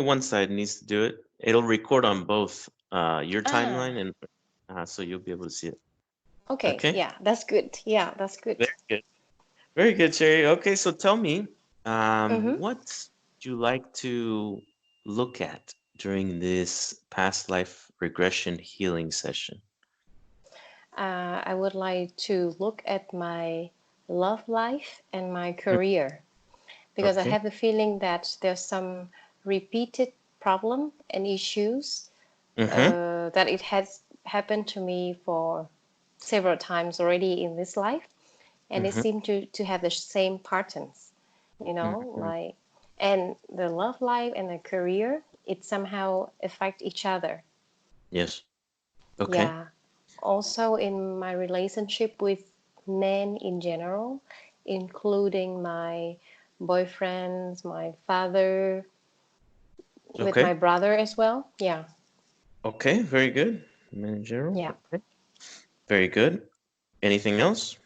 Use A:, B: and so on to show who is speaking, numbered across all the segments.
A: one side needs to do it. It'll record on both your
B: Ah,
A: timeline and so you'll be able to see it.
B: okay.
A: Okay?
B: Yeah, that's good. Yeah, that's good.
A: Very good. Very good, Cherry. Okay, so tell me,
B: Mm-hmm.
A: what do you like to look at during this past life regression healing session?
B: I would like to look at my love life and my
A: Mm,
B: career because I
A: okay.
B: have a feeling that there's some repeated problem and issues
A: Mm-hmm.
B: that it has happened to me for several times already in this life, and it
A: Mm-hmm.
B: seemed to have the same patterns,
A: Mm-hmm.
B: like, and the love life and the career, it somehow affect each other.
A: Yes. Okay.
B: Yeah. Also in my relationship with men in general, including my boyfriends, my father, with
A: Okay.
B: my brother as well. Yeah.
A: Okay. Very good. Managerial.
B: Yeah.
A: Okay. Very good. Anything else?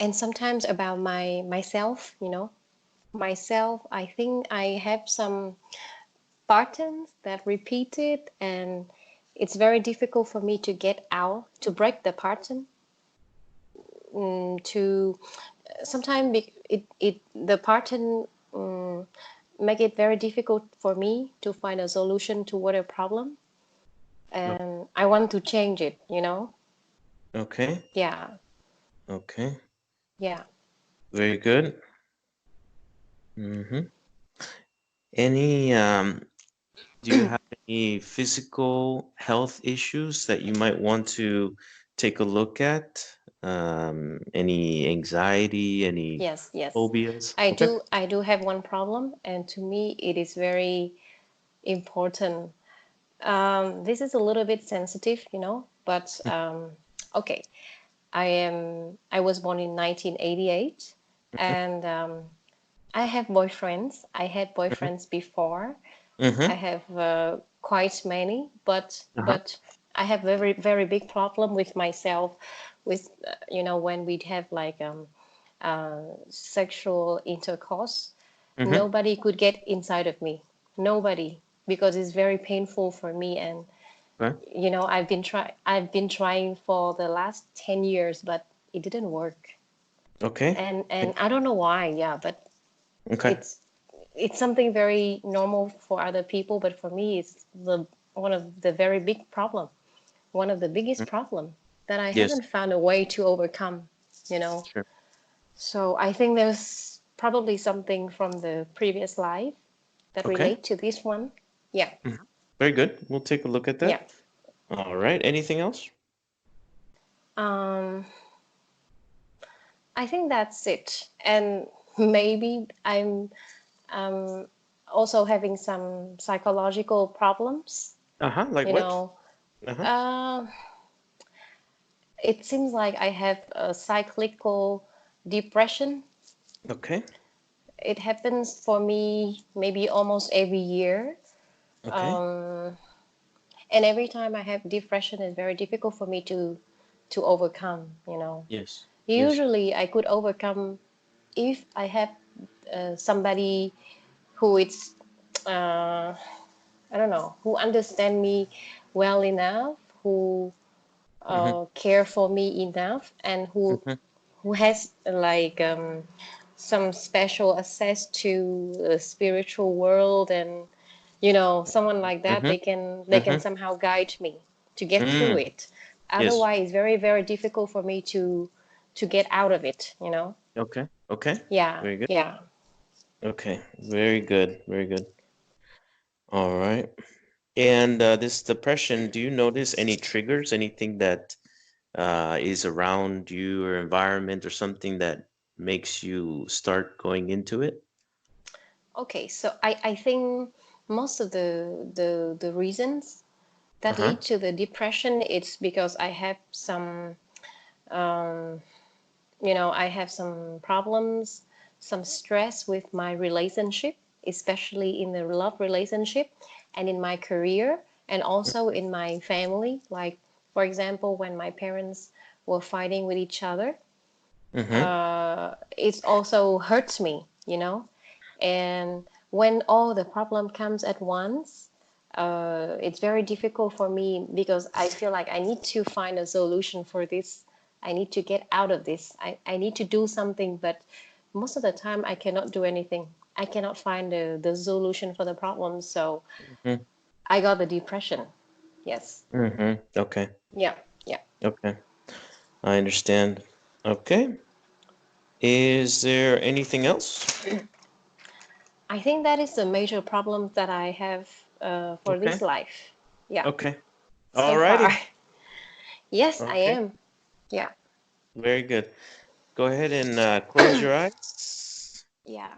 B: And sometimes about myself, myself, I think I have some patterns that repeated, and it's very difficult for me to get out, to break the pattern, to sometimes it the pattern make it very difficult for me to find a solution to what a problem,
A: O-
B: and I want to change it.
A: Okay.
B: Yeah.
A: Okay.
B: Yeah.
A: Very good. Mm-hmm. Any do you have any physical health issues that you might want to take a look at? Any anxiety, any
B: Yes, yes.
A: phobias?
B: I
A: Okay.
B: do I do have one problem, and to me it is very important. This is a little bit sensitive, but okay. I was born in 1988, and I have boyfriends. I had
A: Mm-hmm.
B: boyfriends before. I
A: Mm-hmm.
B: have quite many, but
A: Uh-huh.
B: I have very very big problem with myself, with when we'd have like sexual intercourse,
A: Mm-hmm.
B: nobody could get inside of me, nobody, because it's very painful for me, and
A: Okay.
B: I've been trying for the last 10 years, but it didn't work,
A: Okay.
B: and I don't know why. Yeah, but
A: Okay.
B: it's it's something very normal for other people, but for me it's the one of the very big problem, one of the biggest
A: Mm.
B: problem that I
A: Yes.
B: haven't found a way to overcome, you know.
A: Sure.
B: So I think there's probably something from the previous life that
A: Okay.
B: relate to this one. Yeah.
A: Mhm. Very good. We'll take a look at
B: Yeah.
A: that. All right. Anything else?
B: Um, I think that's it. And maybe I'm also having some psychological problems,
A: Uh-huh. Like
B: you
A: what?
B: know.
A: Uh-huh.
B: Uh, it seems like I have a cyclical depression.
A: Okay.
B: It happens for me maybe almost every year.
A: Okay.
B: Um, and every time I have depression, it's very difficult for me to overcome.
A: Yes. Yes.
B: Usually I could overcome if I have somebody who is uh, I don't know, who understand me well enough, who
A: Mm-hmm.
B: care for me enough, and who
A: Mm-hmm.
B: who has like some special access to the spiritual world, and someone like that,
A: Mm-hmm.
B: they can
A: Mm-hmm.
B: somehow guide me to get through
A: Mm.
B: it.
A: Yes.
B: Otherwise it's very very difficult for me to get out of it.
A: Okay. Okay.
B: Yeah,
A: Very good.
B: yeah.
A: Okay. Very good. Very good. All right. And this depression, do you notice any triggers, anything that is around you or environment or something that makes you start going into it?
B: Okay, so I think most of the reasons that
A: Uh-huh.
B: lead to the depression, it's because I have some um, I have some problems, some stress with my relationship, especially in the love relationship, and in my career, and also in my family. Like, for example, when my parents were fighting with each other,
A: Mm-hmm.
B: it also hurts me. And when all the problem comes at once, it's very difficult for me because I feel like I need to find a solution for this. I need to get out of this. I need to do something, but most of the time I cannot do anything. I cannot find the solution for the problem. So
A: Mhm.
B: I got the depression. Yes.
A: Okay.
B: Yeah. Yeah.
A: Okay. I understand. Okay. Is there anything else?
B: I think that is the major problem that I have for this
A: Okay.
B: life. Yeah.
A: Okay.
B: So far.
A: Alrighty.
B: Yes, I
A: Okay.
B: am. Yeah.
A: Very good. Go ahead and close your eyes
B: Yeah.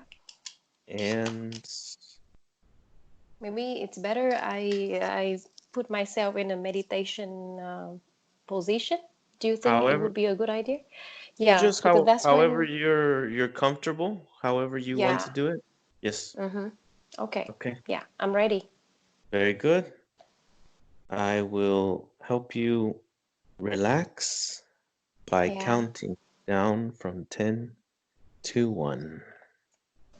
A: and
B: Maybe it's better I put myself in a meditation position. Do you think it
A: however
B: would be a good idea? Yeah,
A: just
B: because
A: how
B: that's
A: however
B: when.
A: you're comfortable, however you want
B: Yeah.
A: to do it. Yes.
B: Mm-hmm. Okay.
A: Okay.
B: Yeah, I'm ready.
A: Very good. I will help you relax by
B: Yeah.
A: counting down from 10 to 1.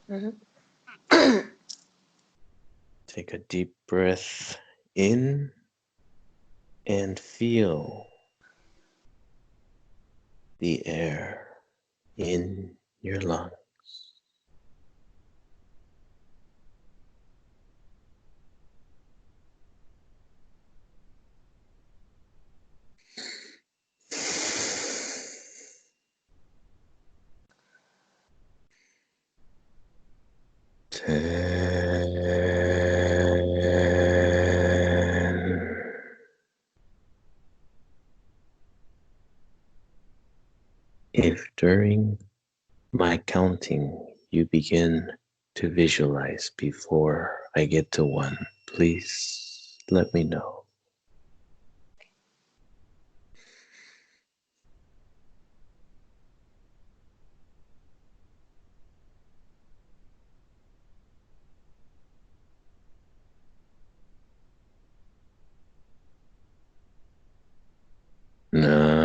B: Mm-hmm.
A: Take a deep breath in and feel the air in your lungs. If during my counting you begin to visualize before I get to 1, please let me know. Nine.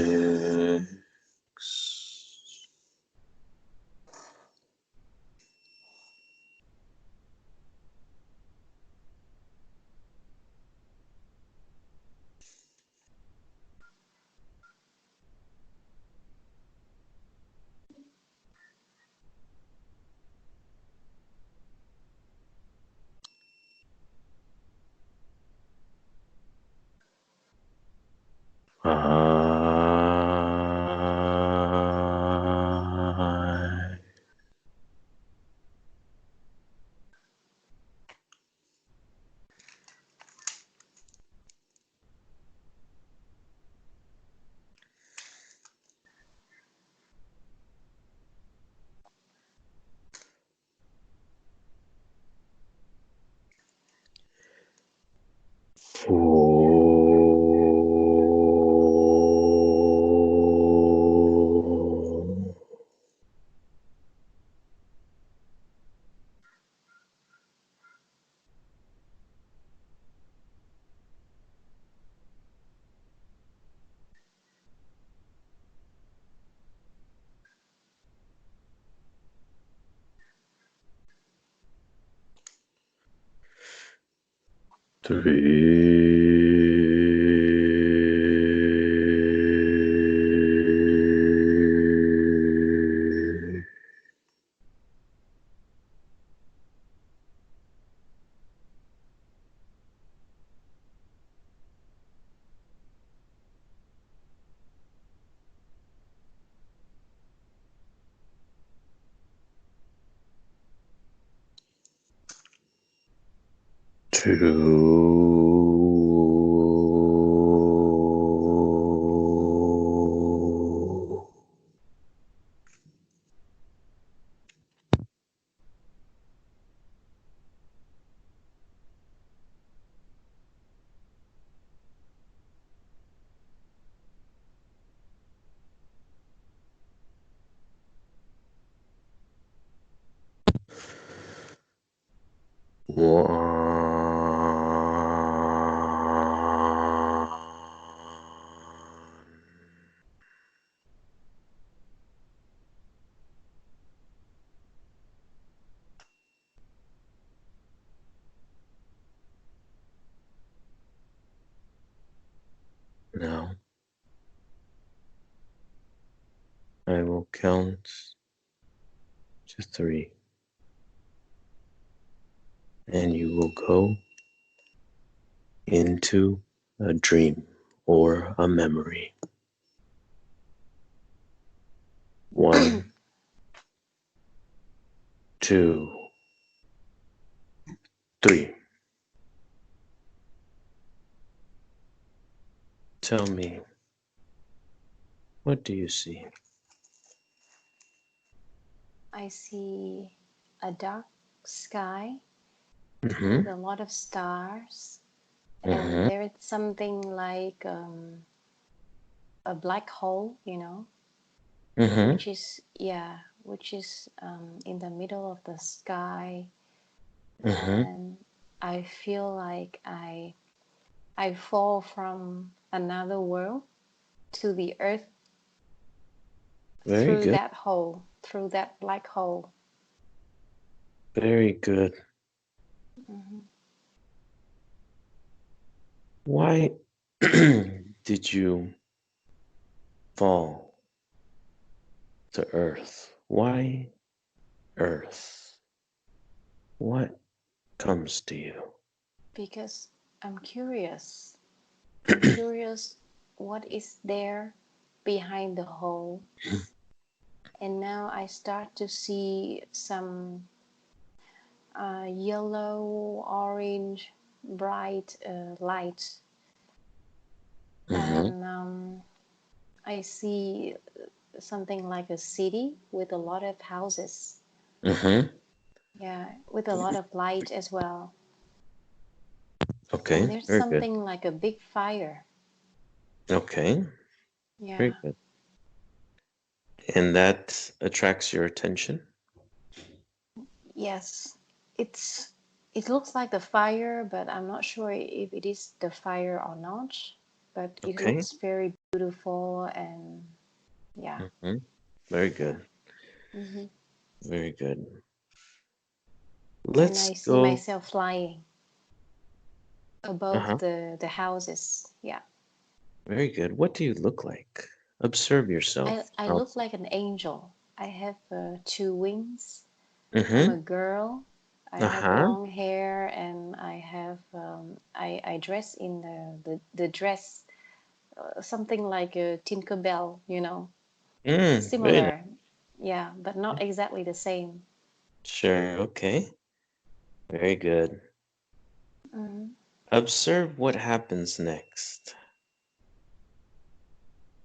A: Seven. Five. Four. Three. Two. One. Now I will count to three, and you will go into a dream or a memory. 1, 2, 3. Tell me, what do you see?
B: I see a dark sky
A: Mm-hmm.
B: with a lot of stars, and
A: Mm-hmm.
B: there is something like a black hole,
A: Mm-hmm.
B: which is in the middle of the sky,
A: Mm-hmm.
B: and I feel like I fall from another world to the earth
A: Very good.
B: through that black hole.
A: Very good.
B: Hmm.
A: Why did you fall to Earth? Why Earth? What comes to you?
B: Because I'm curious. I'm curious what is there behind the hole. And now I start to see some yellow, orange, bright light.
A: Mm-hmm.
B: And I see something like a city with a lot of houses.
A: Mm-hmm.
B: Yeah, with a lot of light as well. And
A: Okay,
B: there's
A: very good.
B: something like a big fire.
A: Okay, very
B: Yeah.
A: good. And that attracts your attention?
B: Yes. It's it looks like the fire, but I'm not sure if it is the fire or not. But it
A: Okay.
B: looks very beautiful and yeah.
A: Mm-hmm. Very
B: Yeah.
A: good.
B: Hmm.
A: Very good.
B: And
A: Let's
B: I see
A: go.
B: myself flying above
A: Uh-huh.
B: the houses. Yeah.
A: Very good. What do you look like? Observe
B: I
A: yourself.
B: I
A: Out.
B: look like an angel. I have two wings. I'm a
A: Mm-hmm.
B: girl. I have
A: Uh-huh.
B: long hair and I have I dress in the dress something like a Tinkerbell,
A: Very nice.
B: similar. Yeah, but not exactly the same.
A: Sure. Okay. Very good.
B: Hmm.
A: Observe what happens next.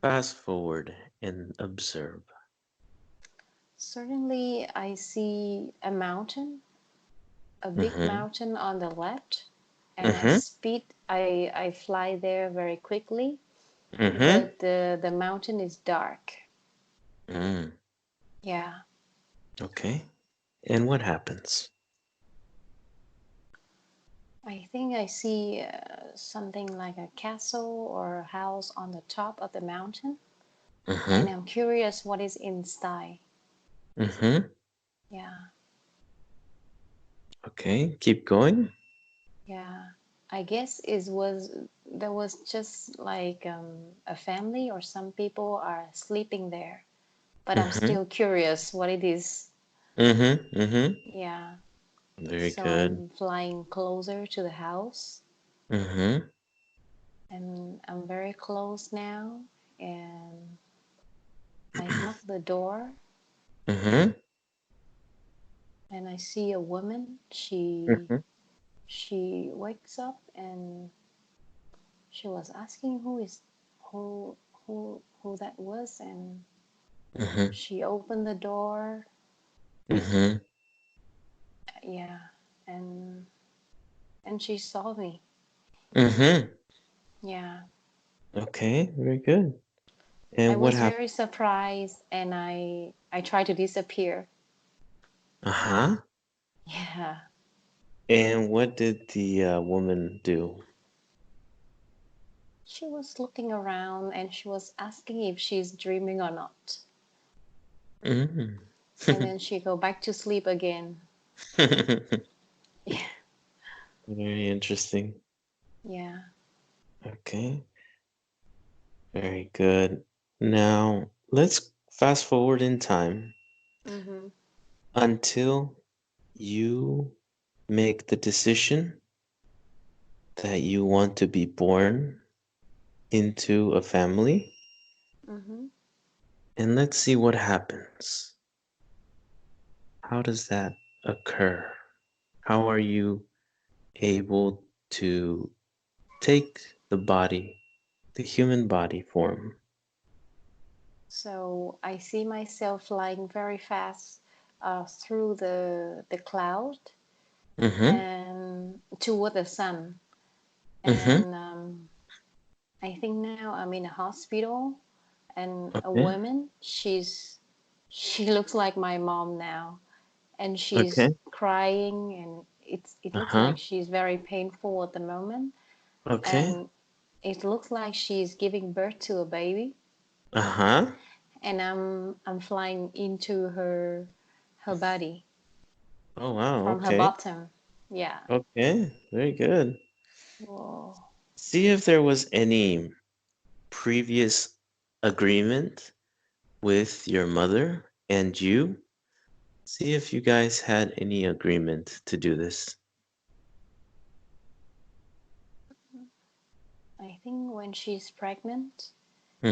A: Fast forward and observe.
B: Certainly, I see a big
A: Mm-hmm.
B: mountain on the left, and
A: Mm-hmm.
B: I fly there very quickly,
A: Mm-hmm.
B: but the mountain is dark.
A: Mm.
B: Yeah,
A: Okay. And what happens?
B: I think I see something like a castle or a house on the top of the mountain, and
A: Mm-hmm.
B: I'm curious what is inside.
A: Mm-hmm.
B: Yeah,
A: Okay. Keep going.
B: yeah. I guess it was there was just like a family or some people are sleeping there, but I'm
A: Mm-hmm.
B: still curious what it is.
A: Mm-hmm. Mm-hmm.
B: Yeah.
A: Very
B: So
A: good.
B: I'm flying closer to the house,
A: Mm-hmm.
B: and I'm very close now, and I knock the door,
A: Mm-hmm.
B: and I see a woman. She
A: Mm-hmm.
B: she wakes up, and she was asking who who that was, and
A: Mm-hmm.
B: she opened the door.
A: Mm-hmm.
B: Yeah, and and she saw me.
A: Mm-hmm.
B: Yeah,
A: Okay, very good.
B: I
A: And what
B: was
A: happened?
B: very surprised, and I tried to disappear.
A: Uh-huh.
B: Yeah,
A: And what did the woman do?
B: she was looking around, and she was asking if she's dreaming or not,
A: Mm.
B: and then she go back to sleep again. Yeah,
A: Very interesting.
B: yeah.
A: Okay, very good. Now, let's fast forward in time
B: Mm-hmm.
A: until you make the decision that you want to be born into a family,
B: Mm-hmm.
A: and let's see what happens. How does that occur? How are you able to take the body, the human body form?
B: So I see myself flying very fast through the cloud
A: Mm-hmm.
B: and toward the sun.
A: Mm-hmm.
B: And I think now I'm in a hospital, and a
A: Okay.
B: woman, she looks like my mom now, and she's
A: Okay.
B: crying, and it looks
A: Uh-huh.
B: like she's very painful at the moment,
A: Okay.
B: and it looks like she's giving birth to a baby,
A: Uh-huh.
B: and I'm flying into her body
A: Oh wow.
B: from her
A: Okay.
B: bottom. Yeah.
A: Okay. Very good.
B: Whoa.
A: See if there was any previous agreement with your mother and you. See if you guys had any agreement to do this.
B: I think when she's pregnant,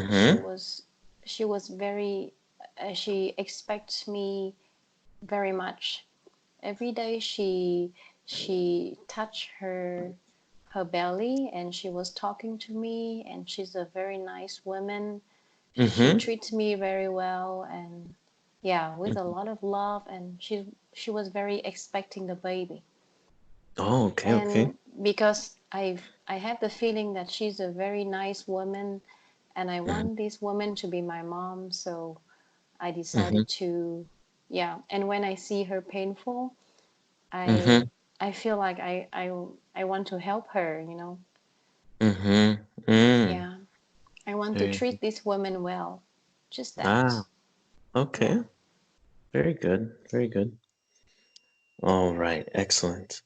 B: she
A: Mm-hmm.
B: was she was very she expects me very much. Every day she touched her belly, and she was talking to me, and she's a very nice woman. She
A: Mm-hmm.
B: treats me very well, and yeah, with a lot of love, and she was very expecting the baby.
A: Oh, okay, okay.
B: And because I have the feeling that she's a very nice woman, and I
A: Mm-hmm.
B: want this woman to be my mom, so I
A: Mm-hmm.
B: decided to, yeah. And when I see her painful, I
A: Mm-hmm.
B: I feel like I want to help her, you know.
A: Mm-hmm. Mm.
B: Yeah. I want to
A: Very
B: treat this woman well. Just that.
A: ah, okay.
B: Yeah.
A: Very good. Very good. All right, excellent.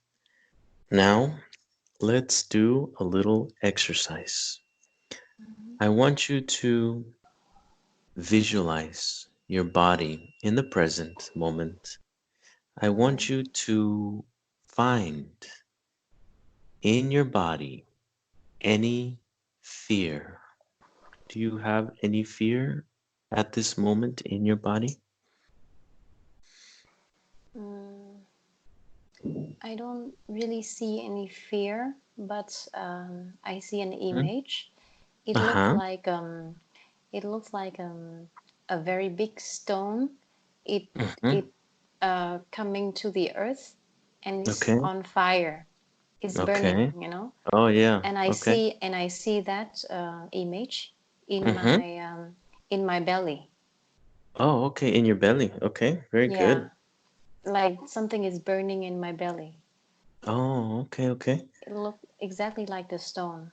A: Now, let's do a little exercise. I want you to visualize your body in the present moment. I want
B: Mm-hmm.
A: you to find in your body any fear. Do you have any fear at this moment in your body?
B: Mm, I don't really see any fear, but I see an
A: Mhm.
B: image. It looked
A: Uh-huh.
B: like a very big stone. It
A: Mhm.
B: it coming to the earth, and it's
A: Okay.
B: on fire. It's burning,
A: Okay.
B: you know.
A: Oh yeah.
B: And I
A: Okay.
B: see and I see that image
A: Mhm.
B: in my belly.
A: Oh, okay. In your belly. Okay. Very
B: Yeah,
A: good.
B: like something is burning in my belly.
A: Oh, okay. Okay.
B: It looked exactly like the stone.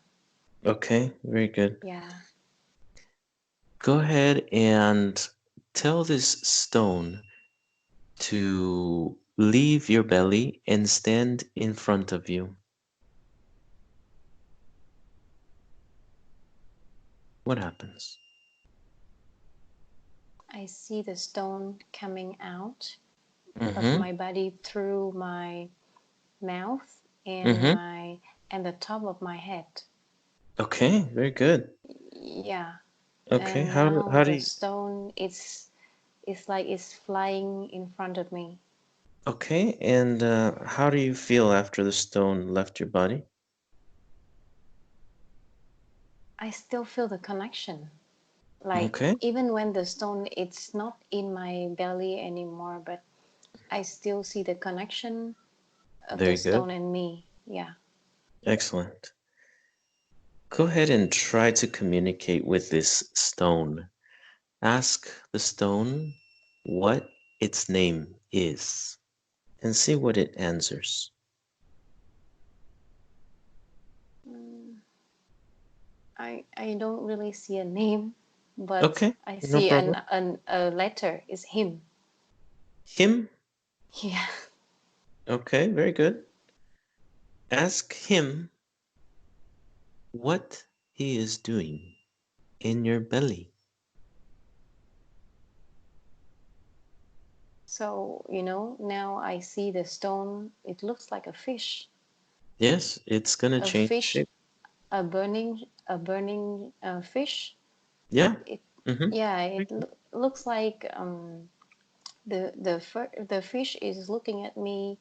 A: Okay. Very good.
B: Yeah.
A: Go ahead and tell this stone to leave your belly and stand in front of you. what happens?
B: I see the stone coming out of
A: Mm-hmm.
B: my body through my mouth and
A: Mm-hmm.
B: the top of my head.
A: Okay, very good.
B: Yeah.
A: Okay,
B: And
A: how
B: now
A: how do
B: the
A: you,
B: stone it's like it's flying in front of me.
A: okay, and how do you feel after the stone left your body?
B: I still feel the connection. Like
A: Okay,
B: even when the stone it's not in my belly anymore, but I still see the connection of the
A: very good.
B: stone and me. Yeah.
A: Excellent. Go ahead and try to communicate with this stone. Ask the stone what its name is and see what it answers.
B: Mm, I don't really see a name, but
A: Okay,
B: I
A: no
B: see
A: problem.
B: a letter. It's him.
A: Him?
B: Yeah.
A: Okay, very good. Ask him what he is doing in your belly.
B: So, now I see the stone. It looks like a fish.
A: Yes, it's gonna
B: A
A: change
B: fish,
A: shape.
B: a burning fish.
A: Yeah.
B: It
A: Mm-hmm.
B: Yeah, it looks like the fish is looking at me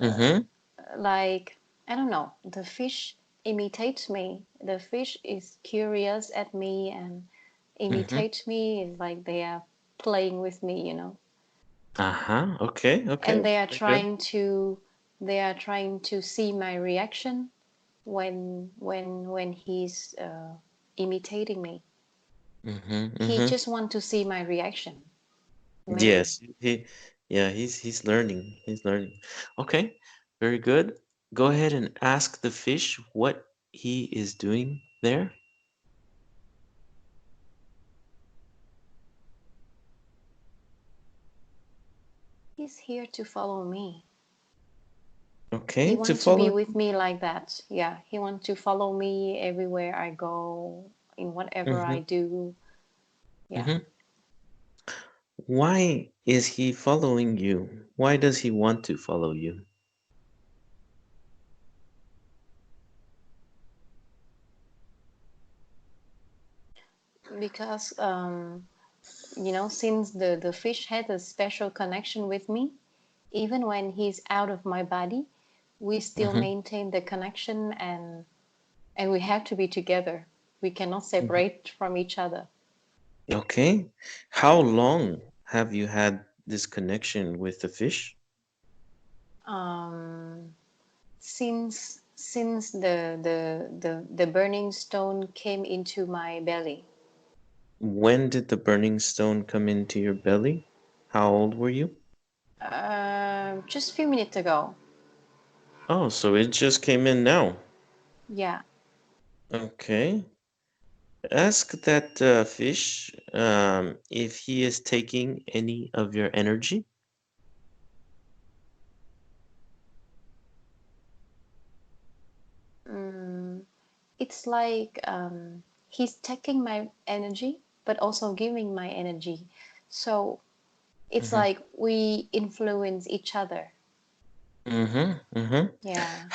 B: uh,
A: Mm-hmm.
B: like I don't know. The fish imitates me. The fish is curious at me and
A: Mm-hmm.
B: imitates me. It's like they are playing with me.
A: Uh-huh. Okay,
B: And
A: okay.
B: they are
A: Very good.
B: trying to see my reaction when he's imitating me.
A: Mm-hmm.
B: He
A: Mm-hmm.
B: just want to see my reaction, maybe.
A: Yes, yeah, he's learning. He's learning. Okay, very good. Go ahead and ask the fish what he is doing there.
B: He's here to follow me. He
A: Okay, to
B: want to be
A: follow.
B: with me like that. Yeah, he want to follow me everywhere I go, in whatever
A: Mm-hmm.
B: I do. Yeah,
A: Mm-hmm. Why is he following you? Why does he want to follow you?
B: because since the fish had a special connection with me, even when he's out of my body, we still
A: Mm-hmm.
B: maintain the connection, and we have to be together. We cannot
A: Mm-hmm.
B: separate from each other.
A: Okay. How long have you had this connection with the fish?
B: Um, since the burning stone came into my belly.
A: When did the burning stone come into your belly? How old were you?
B: Just a few minutes ago.
A: Oh, so it just came in now.
B: Yeah.
A: Okay. Ask that fish if he is taking any of your energy.
B: Mm, it's like he's taking my energy, but also giving my energy. So it's
A: Mm-hmm.
B: like we influence each other.
A: Mm-hmm. Mm-hmm.
B: Yeah.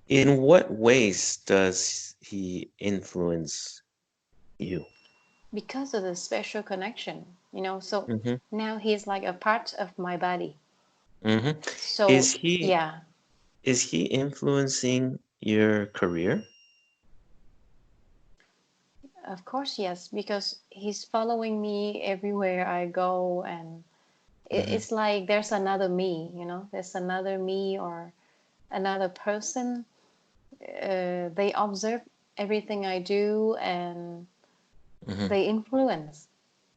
A: In what ways does he influence you?
B: Because of the special connection, so
A: Mm-hmm.
B: now he's like a part of my body.
A: Mm-hmm.
B: So,
A: Is he
B: yeah,
A: is he influencing your career?
B: of course, yes, because he's following me everywhere I go, and
A: Mm-hmm.
B: it's like there's another me, there's another me or another person. They observe everything I do, and
A: Mm-hmm.
B: they influence.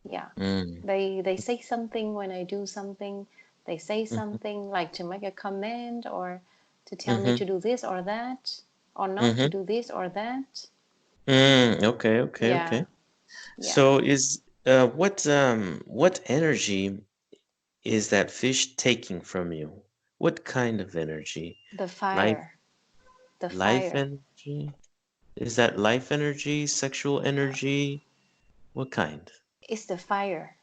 B: Yeah,
A: Mm-hmm.
B: they say something when I do something. They say something like to make a comment or to tell me
A: Mm-hmm.
B: to do this or that, or not to
A: Mm-hmm.
B: do this or that.
A: Okay, okay,
B: Yeah,
A: okay.
B: yeah.
A: So is what energy is that fish taking from you? What kind of energy?
B: The
A: Life
B: fire, the
A: life
B: fire.
A: energy? Is that life energy, sexual energy? What kind?
B: It's the fire.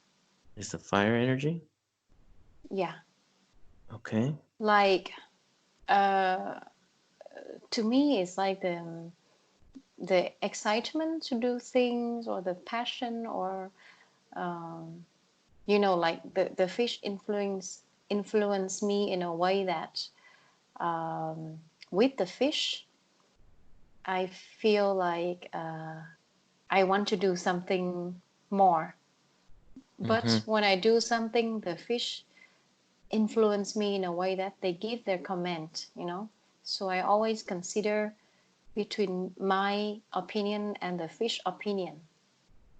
A: Is the fire energy?
B: Yeah.
A: Okay.
B: Like uh to me it's like the excitement to do things, or the passion, or um like the fish influence me in a way that um with the fish I feel like I want to do something more.
A: Mm-hmm.
B: But when I do something, the fish influence me in a way that they give their comment. So I always consider between my opinion and the fish opinion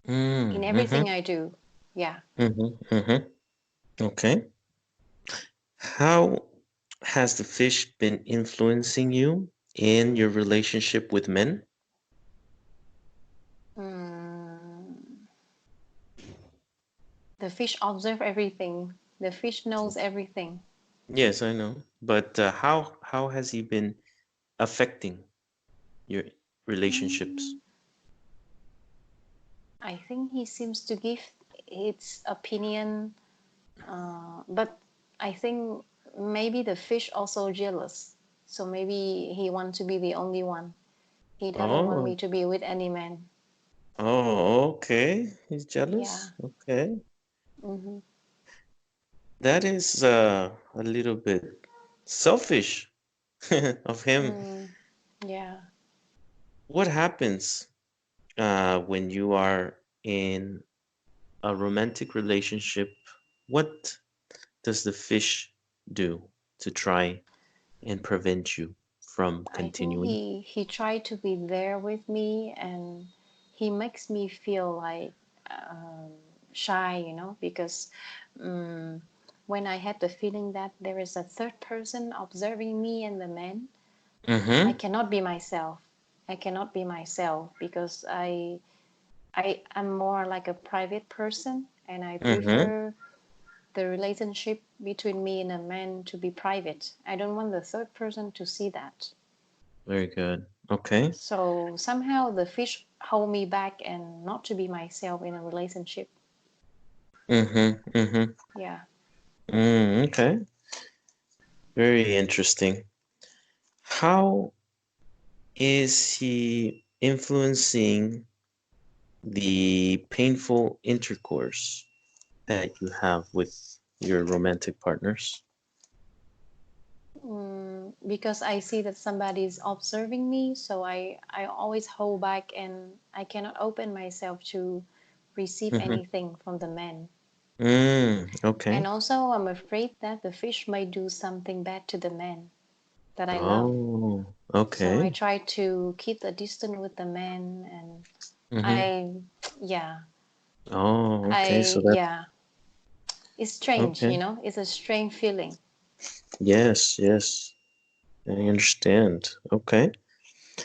B: in
A: Mm-hmm.
B: everything I do. Yeah.
A: Mm-hmm. Mm-hmm. Okay. How has the fish been influencing you in your relationship with men?
B: Mm, the fish observe everything. The fish knows everything.
A: Yes, I know. But how has he been affecting your relationships?
B: Mm, I think he seems to give its opinion, but I think maybe the fish also jealous. So maybe he wants to be the only one. He doesn't want
A: Oh,
B: me to be with any man.
A: oh, okay. He's
B: Yeah.
A: jealous. Okay.
B: Hmm.
A: That is a little bit selfish of him.
B: Mm, yeah.
A: What happens when you are in a romantic relationship? What does the fish do to try and prevent you from
B: I think
A: continuing?
B: he tried to be there with me, and he makes me feel like um, shy, because um, when I had the feeling that there is a third person observing me and the man, I
A: Mm-hmm.
B: cannot be myself. I cannot be myself because I am more like a private person, and I
A: Mm-hmm.
B: prefer the relationship between me and a man to be private. I don't want the third person to see that.
A: Very good. Okay.
B: So somehow the fish hold me back and not to be myself in a relationship.
A: Mm-hmm. Mm-hmm.
B: Yeah.
A: Okay. Very interesting. How is he influencing the painful intercourse that you have with your romantic partners?
B: Because I see that somebody is observing me, so I always hold back, and I cannot open myself to receive
A: Mm-hmm.
B: anything from the man.
A: Okay.
B: And also, I'm afraid that the fish might do something bad to the man that I love.
A: Oh,
B: So I
A: okay.
B: try to keep the distance with the man, and
A: Mm-hmm.
B: I, yeah,
A: Oh, okay. So that,
B: yeah, it's strange,
A: okay.
B: it's a strange feeling.
A: Yes, yes. I understand. Okay.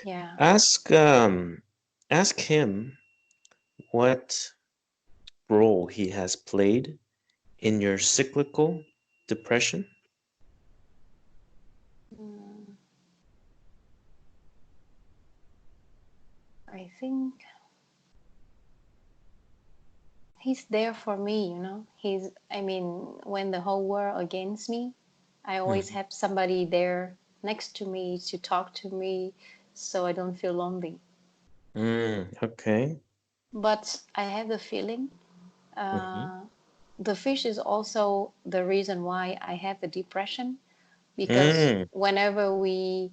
B: Yeah.
A: Ask ask him what role he has played in your cyclical depression.
B: Mm, I think he's there for me, I mean, when the whole world against me, I always
A: Mm.
B: have somebody there next to me to talk to me so I don't feel lonely.
A: Okay.
B: But I have the feeling
A: Mm-hmm.
B: uh, the fish is also the reason why I have the depression, because
A: Mm.
B: whenever we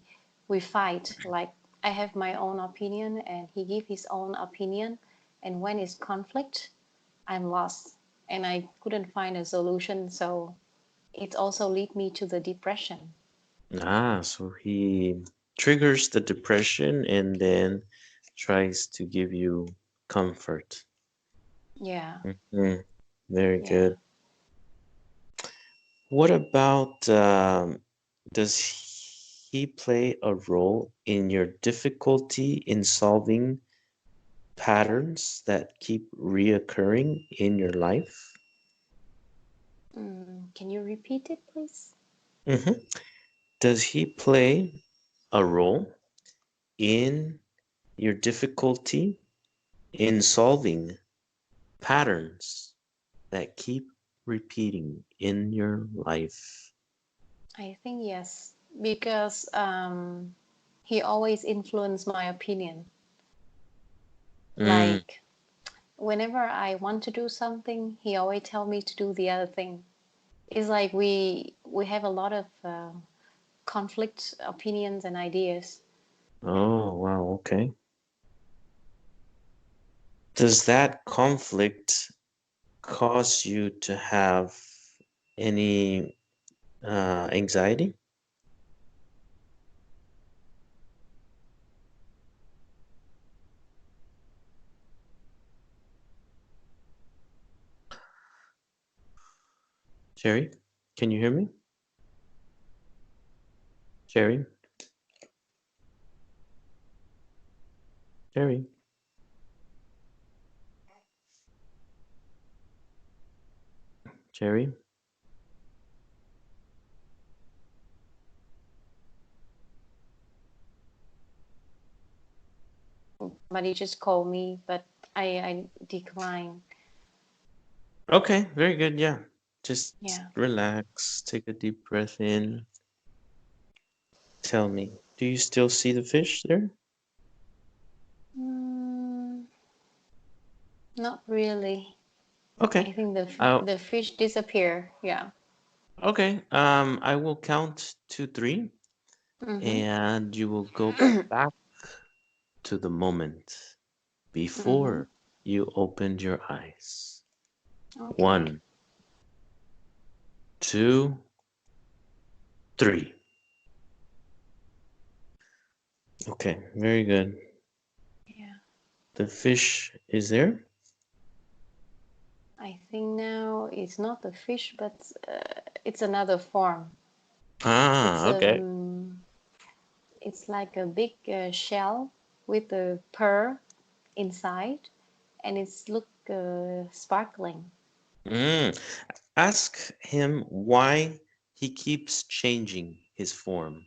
B: fight, like I have my own opinion and he give his own opinion, and when it's conflict, I'm lost and I couldn't find a solution, so it also lead me to the depression.
A: So he triggers the depression and then tries to give you comfort.
B: Yeah.
A: Mhm. Very
B: Yeah.
A: good. What about does he play a role in your difficulty in solving patterns that keep reoccurring in your life?
B: Can you repeat it, please?
A: Mhm. Does he play a role in your difficulty in solving patterns that keep repeating in your life?
B: I think yes, because he always influenced my opinion. Like whenever I want to do something, he always tell me to do the other thing. It's like we have a lot of conflict opinions and ideas.
A: Oh, wow, okay. Does that conflict cause you to have any anxiety? Sherry, can you hear me? Sherry? Sherry? Sherry?
B: Somebody just called me, but I decline.
A: Okay, very good. Yeah. Just
B: Yeah.
A: relax, take a deep breath in. Tell me, do you still see the fish there?
B: Not really.
A: Okay.
B: I think
A: Uh,
B: the fish disappear. Yeah.
A: okay. I will count to 3,
B: Mm-hmm.
A: and you will go back to the moment
B: Mm-hmm.
A: before you opened your eyes.
B: Okay.
A: 1, 2, 3. Okay, very good.
B: Yeah.
A: The fish is there?
B: I think now it's not the fish, but it's another form. It's
A: Ah, okay.
B: it's like a big shell with a pearl inside, and it's look sparkling.
A: Ask him why he keeps changing his form.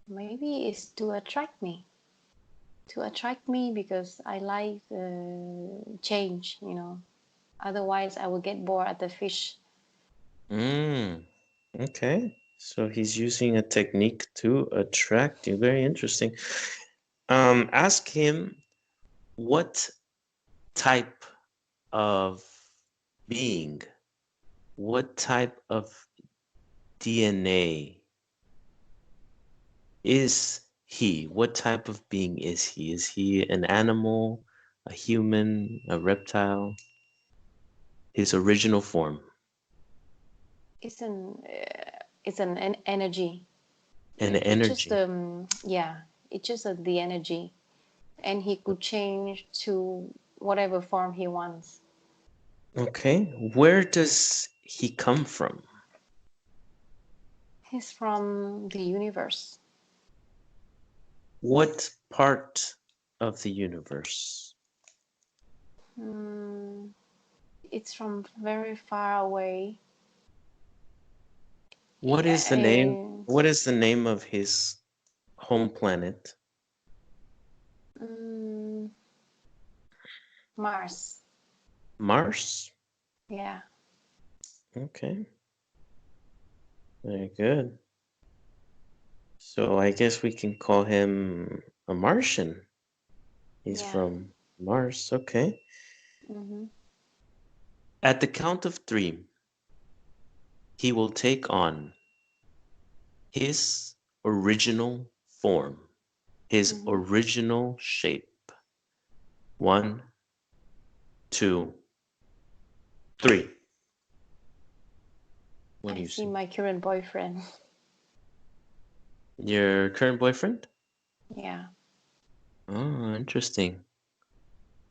B: Maybe it's to attract me. To attract me because I like change. Otherwise, I will get bored at the fish.
A: Okay. So he's using a technique to attract you. Very interesting. Ask him what type of being, what type of DNA is he? What type of being is he? Is he an animal, a human, a reptile? His original form.
B: It's an energy.
A: An
B: It's just
A: energy.
B: yeah. It's just the energy, and he could change to whatever form he wants.
A: Okay. Where does he come from?
B: He's from the universe.
A: What part of the universe?
B: Mm, it's from very far away.
A: What is the name?
B: And,
A: What is the name of his home planet?
B: Mars.
A: Mars?
B: Yeah.
A: Okay. Very good. So I guess we can call him a Martian. He's
B: Yeah.
A: from Mars. Okay.
B: Mm-hmm.
A: At the count of 3, he will take on his original form, his
B: Mm-hmm.
A: original shape. 1, 2, 3. What do
B: I
A: you
B: see
A: see?
B: my current boyfriend.
A: Your current boyfriend?
B: Yeah.
A: Oh, interesting.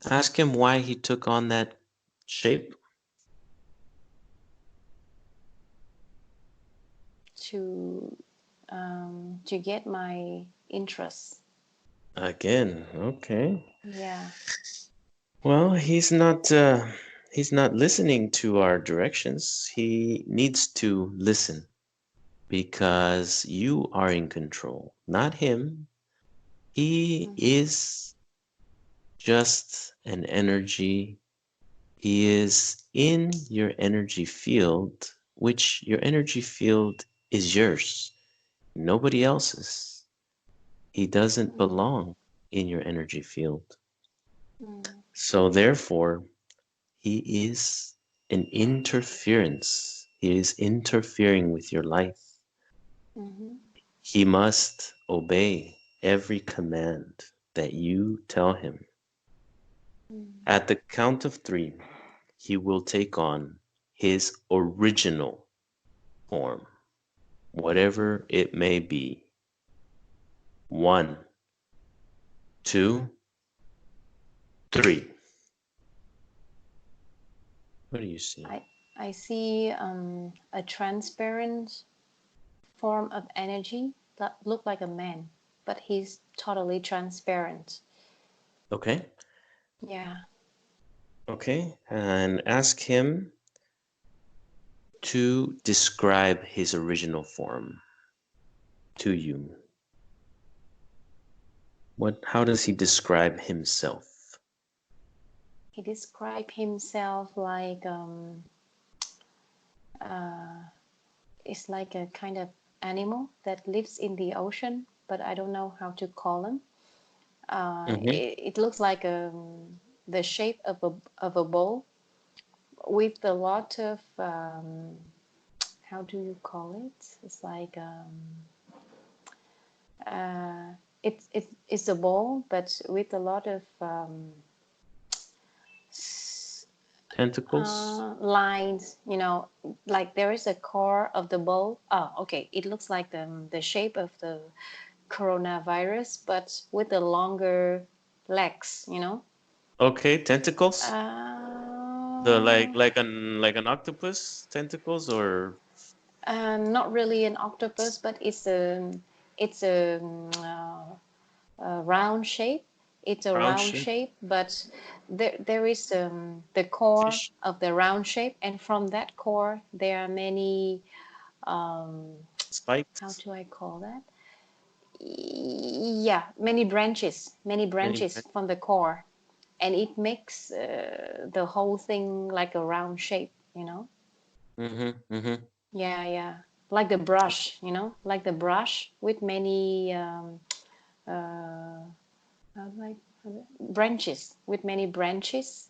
A: Ask him why he took on that shape.
B: To get my interest.
A: Again, okay.
B: Yeah.
A: Well, he's not listening to our directions. He needs to listen because you are in control, not him. He is just an energy. He is in your energy field, which your energy field is yours, nobody else's. He doesn't belong in your energy field. So therefore, he is an interference. He is interfering with your life. He must obey every command that you tell him. At the count of 3, he will take on his original form, whatever it may be. 1, 2, 3. What do you see?
B: I see a transparent form of energy that look like a man, but he's totally transparent.
A: Okay.
B: Yeah.
A: Okay. And ask him to describe his original form to you. How does he describe himself?
B: He described himself like it's like a kind of animal that lives in the ocean, but I don't know how to call him. It looks like the shape of a bowl with a lot of how do you call it? It's like it's a bowl, but with a lot of
A: Tentacles?
B: lines. You know, like there is a core of the bowl. Oh, okay. It looks like the shape of the coronavirus, but with the longer legs. You know.
A: Okay, tentacles? The
B: Uh,
A: like an octopus tentacles or
B: Not really an octopus, but it's a round shape. It's a
A: round
B: round
A: shape
B: shape, but there is the core
A: fish?
B: of the round shape, and from that core there are many. How
A: Spikes?
B: do I call that? Yeah, many
A: Many
B: branches from the core, and it makes the whole thing like a round shape. You know.
A: mm-hmm.
B: Yeah, yeah. Like the brush, you know, like the brush with many how do I- branches, with many branches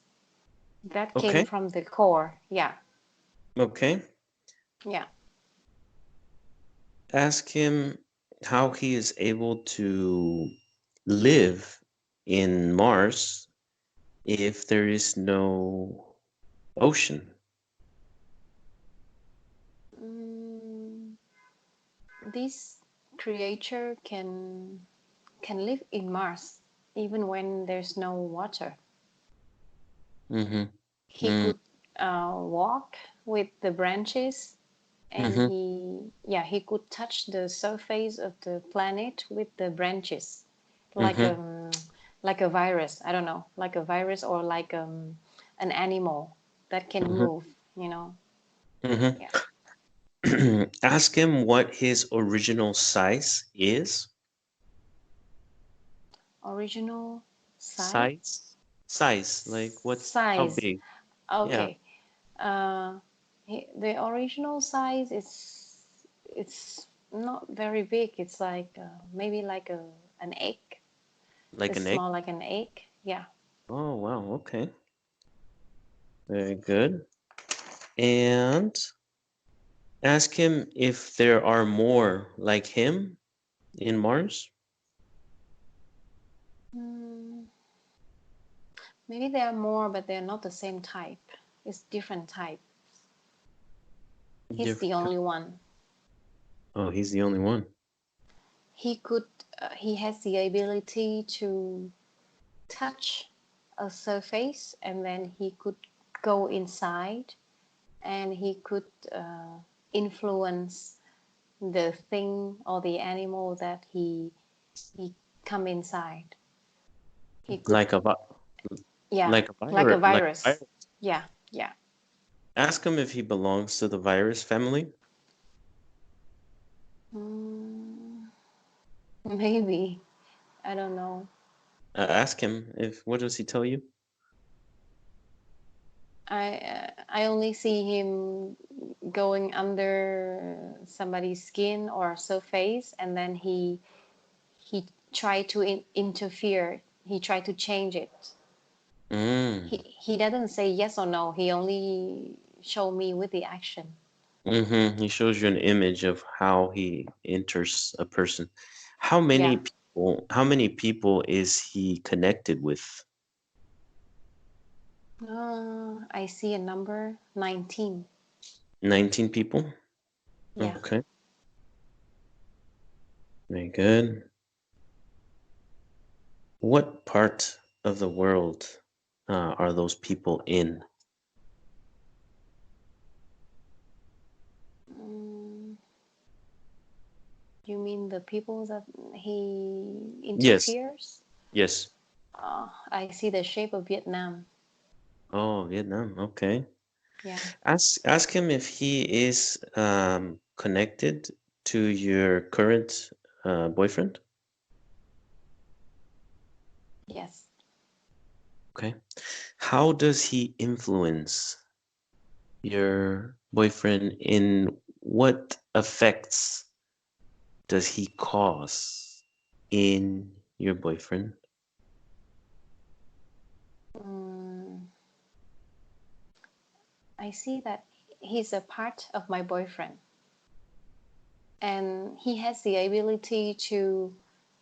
B: that came
A: Okay.
B: from the core. Yeah,
A: Okay.
B: yeah.
A: Ask him how he is able to live in Mars if there is no ocean.
B: Mm, this creature can live in Mars even when there's no water.
A: Mm-hmm.
B: He could walk with the branches, and
A: Mm-hmm.
B: he could touch the surface of the planet with the branches,
A: Mm-hmm.
B: like a virus. I don't know, like a virus or like an animal that can move. You know,
A: Mm-hmm.
B: yeah.
A: Ask him what his original size is.
B: Original size.
A: Size, like how
B: Size.
A: big? Yeah,
B: Okay. Uh, the original size is it's not very big. It's like maybe like an egg.
A: like
B: It's
A: an egg.
B: small like an egg. Yeah.
A: Oh, wow. Okay. Very good. And ask him if there are more like him in Mars.
B: Mm, maybe there are more, but they're not the same type. It's different type. He's the
A: Different kind.
B: only one.
A: Oh, he's the only one.
B: He could. He has the ability to touch a surface, and then he could go inside, and he could influence the thing or the animal that he come inside. He could,
A: Like a
B: yeah, like a
A: like a
B: virus.
A: virus.
B: Yeah, yeah.
A: Ask him if he belongs to the virus family.
B: Mm, maybe. I don't know.
A: Ask him if what does he tell you?
B: I only see him going under somebody's skin or surface, and then he tried to interfere. He tried to change it.
A: Mm.
B: He doesn't say yes or no. He only show me with the action.
A: He shows you an image of how he enters a person.
B: Yeah.
A: How many people is he connected with?
B: I see a number 19.
A: 19 people?
B: Yeah.
A: Okay, very good. What part of the world are those people in?
B: Mm, you mean the people that he
A: Yes,
B: interferes?
A: yes.
B: I see the shape of Vietnam.
A: Oh, Vietnam. Okay.
B: Yeah.
A: Ask him if he is connected to your current boyfriend.
B: Yes.
A: Okay. How does he influence your boyfriend? In what effects does he cause in your boyfriend?
B: Mm, I see that he's a part of my boyfriend, and he has the ability to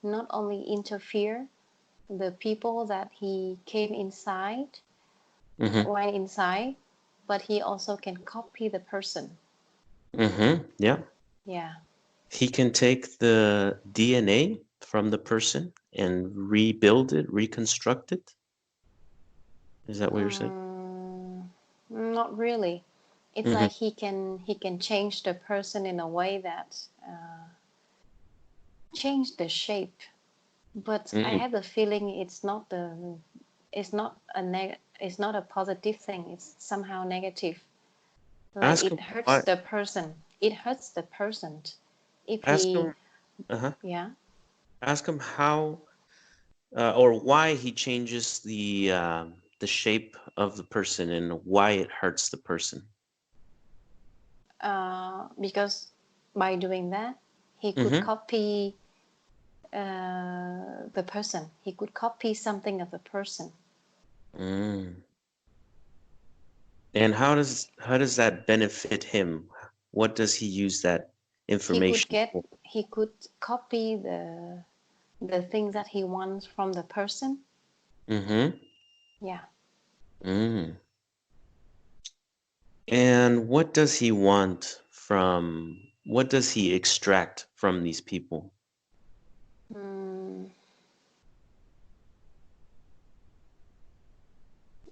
B: not only interfere the people that he came inside
A: Mm-hmm.
B: went inside, but he also can copy the person.
A: Mm-hmm. Yeah.
B: Yeah.
A: He can take the DNA from the person and rebuild it, reconstruct it. Is that what you're saying?
B: Mm, not really. It's
A: Mm-hmm.
B: like he can change the person in a way that change the shape. But I
A: Mm-hmm.
B: have the feeling it's not a positive thing. It's somehow negative. Like
A: Ask
B: it
A: him
B: hurts
A: why.
B: the person. It hurts the person if
A: Ask
B: he
A: him. Uh-huh.
B: yeah.
A: Ask him how or why he changes the shape of the person and why it hurts the person.
B: Because by doing that, he could
A: Mm-hmm.
B: copy the person. He could copy something of the person.
A: Mm. And how does that benefit him? What does he use that information for?
B: He could copy the things that he wants from the person.
A: Mm-hmm.
B: Yeah.
A: Mm. And what does he want from, what does he extract from these people?
B: Mm,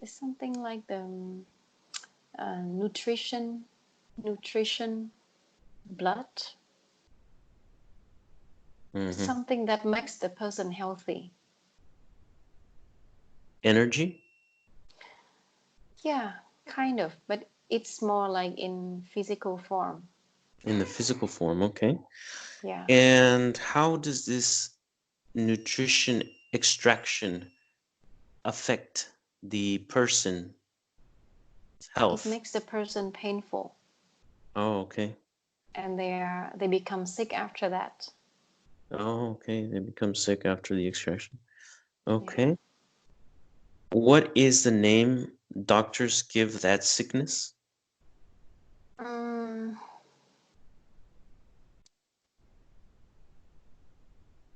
B: it's something like the nutrition, blood,
A: Mm-hmm.
B: something that makes the person healthy.
A: Energy
B: Yeah, kind of, but it's more like in physical form.
A: in the physical form, okay.
B: Yeah.
A: And how does this nutrition extraction affect the person's
B: It
A: health?
B: makes the person painful,
A: Oh, okay.
B: and they become sick after that.
A: Oh, okay. They become sick after the extraction.
B: Yeah.
A: Okay. What is the name doctors give that sickness?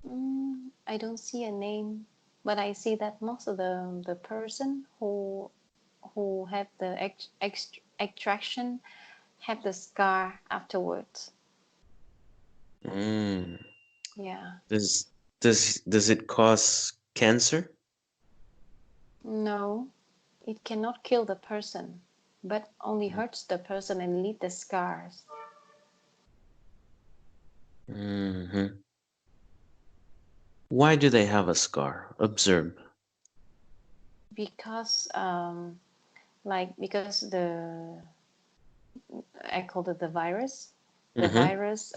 B: Mm, I don't see a name, but I see that most of the person who have the extraction have the scar afterwards.
A: Mm.
B: Yeah.
A: Does does it cause cancer?
B: No, it cannot kill the person, but only hurts the person and leave the scars.
A: Hmm. Why do they have a scar? Observe.
B: Because because the I called it the virus. the
A: Mm-hmm.
B: virus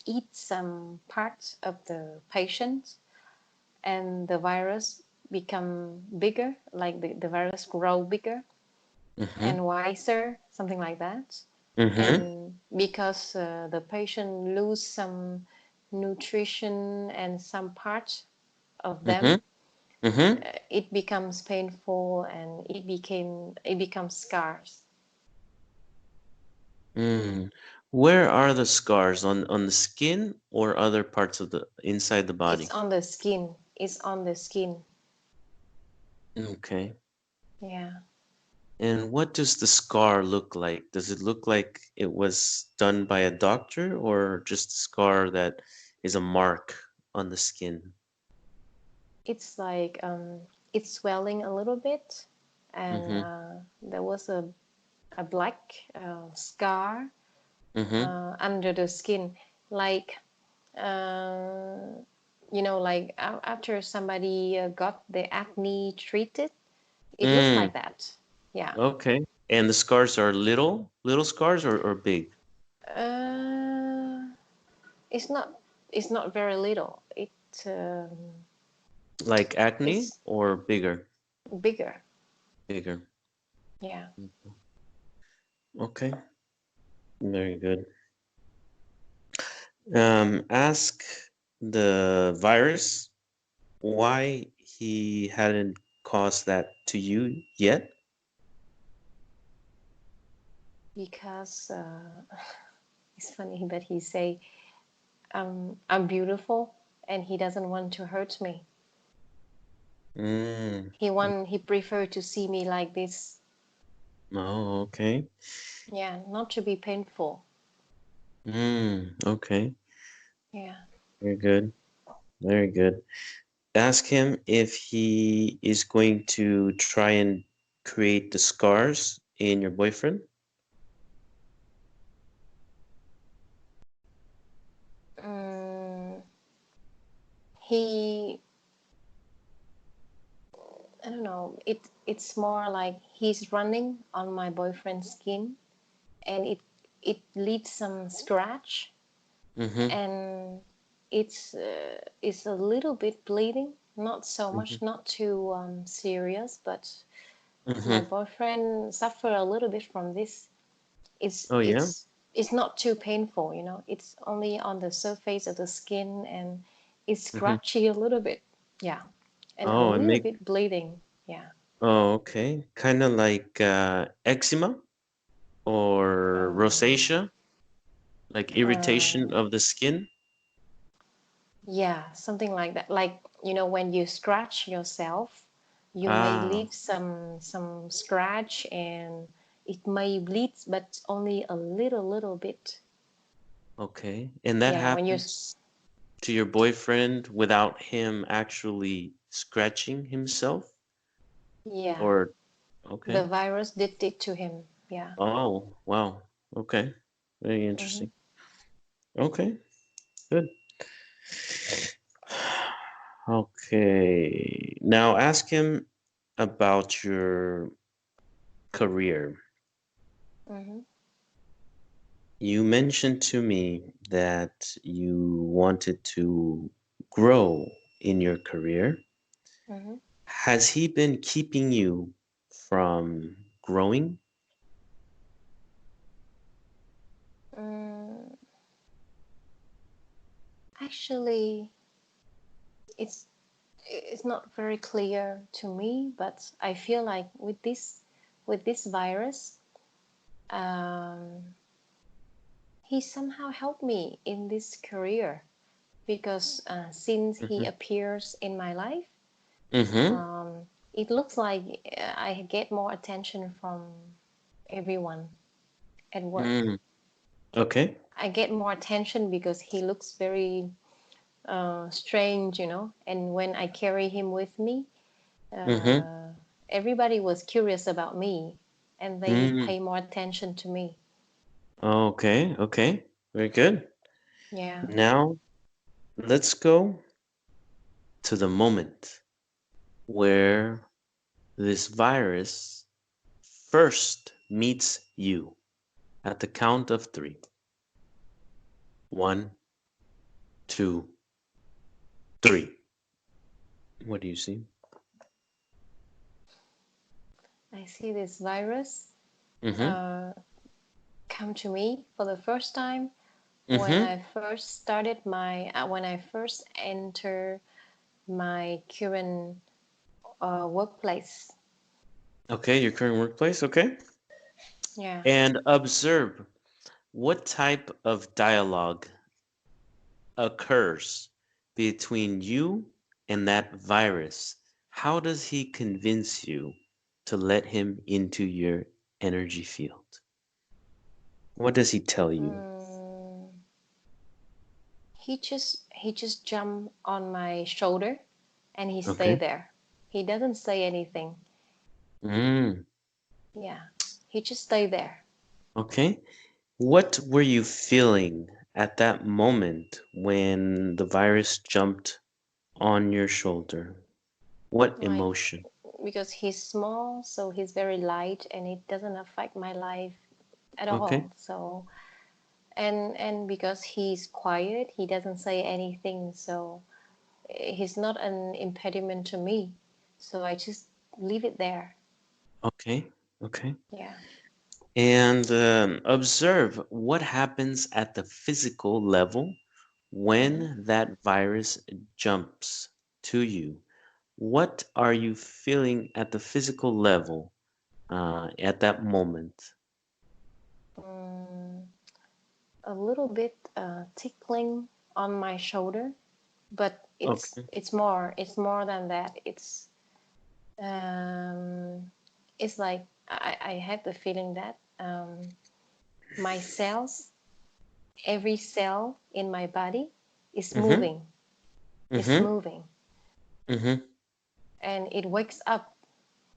B: eats some parts of the patient, and the virus become bigger, like the virus grow bigger
A: Mm-hmm.
B: and wiser, something like that.
A: Mm-hmm.
B: And because the patient lose some nutrition and some part of
A: Mm-hmm.
B: them,
A: Mm-hmm.
B: it becomes painful and it becomes scars.
A: Mm. Where are the scars on the skin or other parts of the inside the
B: It's
A: body?
B: on the skin. It's on the skin.
A: Okay.
B: Yeah.
A: And what does the scar look like? Does it look like it was done by a doctor or just a scar that is a mark on the skin?
B: It's like it's swelling a little bit, and
A: Mm-hmm.
B: there was a black scar
A: Mm-hmm.
B: under the skin, like uh, like after somebody got the acne treated, it looks
A: Mm.
B: like that. Yeah.
A: Okay. And the scars are little scars or big?
B: Uh, it's not. It's not very little.
A: Like acne
B: It's
A: or bigger?
B: bigger.
A: Bigger.
B: Yeah.
A: Okay. Very good. Ask the virus why he hadn't caused that to you yet.
B: Because it's funny, but he say I'm beautiful, and he doesn't want to hurt me.
A: Mm.
B: He prefer to see me like this.
A: Oh, okay.
B: Yeah, not to be painful.
A: Okay.
B: Yeah.
A: Very good. Very good. Ask him if he is going to try and create the scars in your boyfriend.
B: Mm, he, I don't know. It's more like he's running on my boyfriend's skin, and it leaves some scratch,
A: Mm-hmm.
B: and it's a little bit bleeding. Not so
A: Mm-hmm.
B: much, not too serious, but my
A: Mm-hmm.
B: boyfriend suffer a little bit from this. It's
A: Oh yeah.
B: it's it's not too painful, It's only on the surface of the skin, and it's
A: Mm-hmm.
B: scratchy a little bit. Yeah, and a
A: Oh, and
B: little
A: make
B: bit bleeding. Yeah.
A: oh okay. Kind of like eczema or
B: Um,
A: rosacea, like
B: uh,
A: irritation of the skin.
B: yeah, something like that. Like, when you scratch yourself, you may
A: Ah,
B: leave some scratch, and it may bleed, but only a little bit.
A: okay. And that
B: Yeah, when you
A: happens to your boyfriend without him actually scratching himself?
B: yeah,
A: Or
B: the
A: okay.
B: virus did it to him. Yeah.
A: Oh, wow. Okay. Very
B: Hmm.
A: interesting. Okay, good. Okay. Now ask him about your career.
B: Hmm.
A: You mentioned to me that you wanted to grow in your career.
B: Hmm.
A: Has he been keeping you from growing?
B: Mm, actually, it's it's not very clear to me, but I feel like with this virus, um, he somehow helped me in this career, because since he
A: Mm-hmm.
B: appears in my life,
A: Mm-hmm.
B: it looks like I get more attention from everyone at work.
A: Mm. Okay.
B: I get more attention because he looks very strange, and when I carry him with me,
A: Mm-hmm.
B: uh, everybody was curious about me, and they
A: Mm.
B: pay more attention to me.
A: Okay. Okay. Very good.
B: Yeah.
A: Now let's go to the moment where this virus first meets you at the count of three. 1, 2, 3. What do you see?
B: I see this virus
A: Mm-hmm.
B: come to me for the first time when
A: Mm-hmm.
B: I first started when I first enter my current workplace.
A: Okay, your current workplace, okay.
B: Yeah.
A: And observe what type of dialogue occurs between you and that virus. How does he convince you to let him into your energy field? What does he tell you?
B: Mm, he just jumped on my shoulder and he stayed
A: Okay.
B: there. He doesn't say anything.
A: Mm,
B: Yeah. He just stayed there.
A: okay. What were you feeling at that moment when the virus jumped on your shoulder? What
B: Like
A: emotion?
B: because he's small, so he's very light and it doesn't affect my life at
A: Okay.
B: all. So and because he's quiet, he doesn't say anything, so he's not an impediment to me. So I just leave it there.
A: Okay. Okay.
B: Yeah.
A: And observe what happens at the physical level
B: Mm-hmm.
A: when that virus jumps to you. What are you feeling at the physical level at that moment?
B: Mm, a little bit tickling on my shoulder, but
A: Okay.
B: it's more than that. Um, it's like I have the feeling that my cells, every cell in my body is
A: Mm-hmm.
B: moving, is
A: Mm-hmm.
B: moving,
A: Mm-hmm.
B: and it wakes up,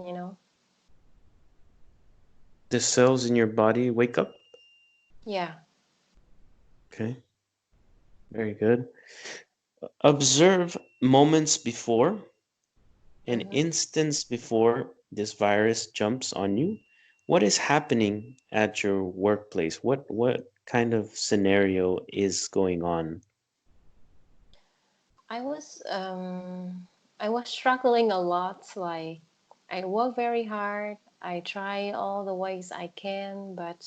B: you know.
A: The cells in your body wake up.
B: Yeah.
A: Okay. Very good. Observe moments before, an
B: Mm-hmm.
A: instance before this virus jumps on you. What is happening at your workplace? What kind of scenario is going on?
B: I was I was struggling a lot. Like I work very hard. I try all the ways I can, but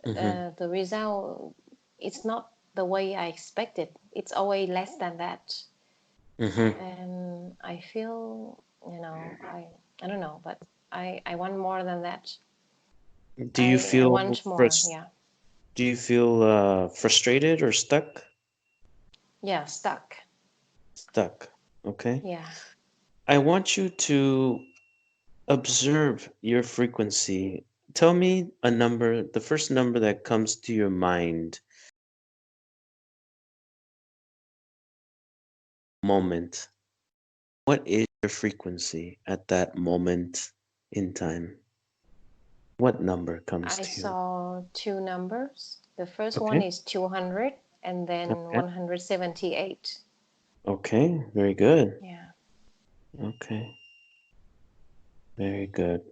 A: Mm-hmm.
B: the result it's not the way I expected. It's always less than that,
A: Mm-hmm.
B: and I feel I don't know, but I want more than that.
A: Do you
B: I
A: feel
B: want more. Yeah.
A: do you feel frustrated or stuck?
B: Yeah. Stuck.
A: Stuck. Okay.
B: Yeah.
A: I want you to observe your frequency. Tell me a number, the first number that comes to your mind moment. What is your frequency at that moment in time? What number comes
B: I
A: to you?
B: saw two numbers. The first one
A: Okay.
B: is 200 and then
A: Okay.
B: 178.
A: Okay. Very good.
B: Yeah.
A: Okay. Very good.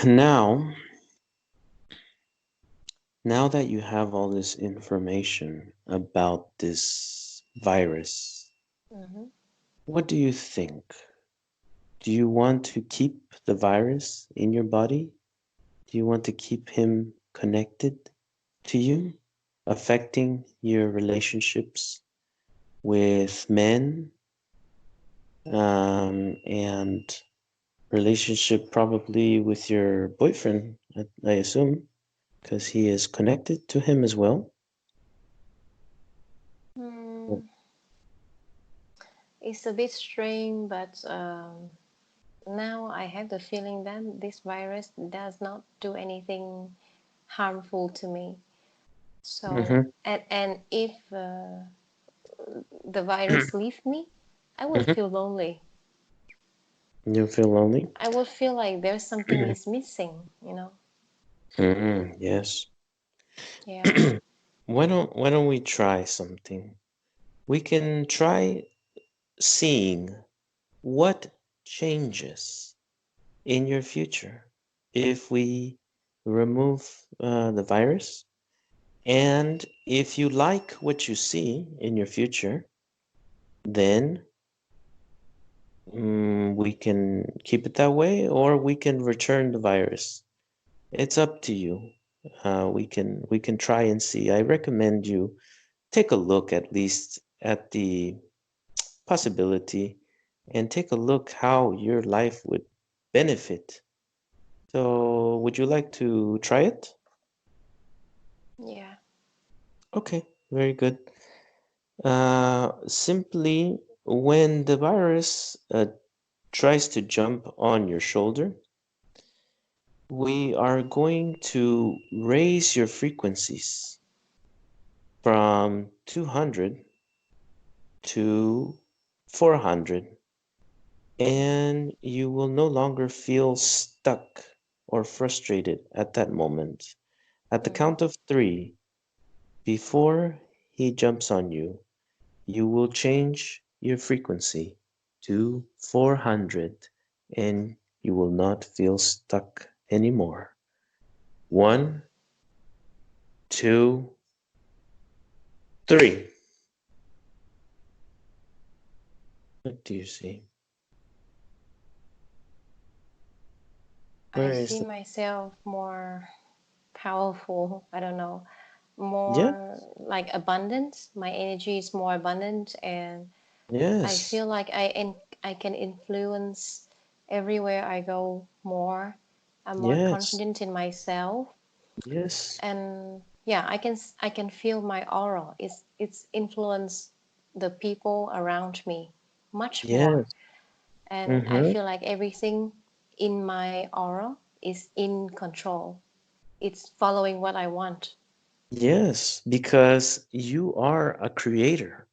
A: Now, now that you have all this information about this virus,
B: Hmm.
A: what do you think? Do you want to keep the virus in your body? Do you want to keep him connected to you, affecting your relationships with men, and relationship probably with your boyfriend, I assume, because he is connected to him as well?
B: Mm, it's a bit strange, but now I have the feeling that this virus does not do anything harmful to me. So,
A: Mm-hmm.
B: and if the virus leaves me, I will
A: Mm-hmm.
B: feel lonely.
A: You feel lonely?
B: I will feel like there's something is missing,
A: Mm-hmm. Yes.
B: Yeah.
A: Why don't we try something? We can try seeing what changes in your future if we remove the virus And if you like what you see in your future, then we can keep it that way, or we can return the virus. It's up to you. We can try and see. I recommend you take a look at least at the possibility and take a look how your life would benefit. So, would you like to try it?
B: Yeah.
A: Okay, very good. Simply when the virus tries to jump on your shoulder, we are going to raise your frequencies from 200 to 400, and you will no longer feel stuck or frustrated at that moment. At the
B: Mm-hmm.
A: count of three, before he jumps on you, you will change your frequency to 400 and you will not feel stuck anymore. One, two, three. What do you see?
B: I
A: Where is
B: see
A: the?
B: myself more powerful. I don't know,
A: Yeah,
B: more like abundant. My energy is more abundant, and I
A: yes,
B: feel like I can influence everywhere I go more. I'm more
A: yes,
B: confident in myself,
A: yes,
B: and yeah, I can feel my aura. It's influenced the people around me much more,
A: yes.
B: and I
A: Mm-hmm.
B: feel like everything in my aura is in control. It's following what I want.
A: Yes, because you are a creator,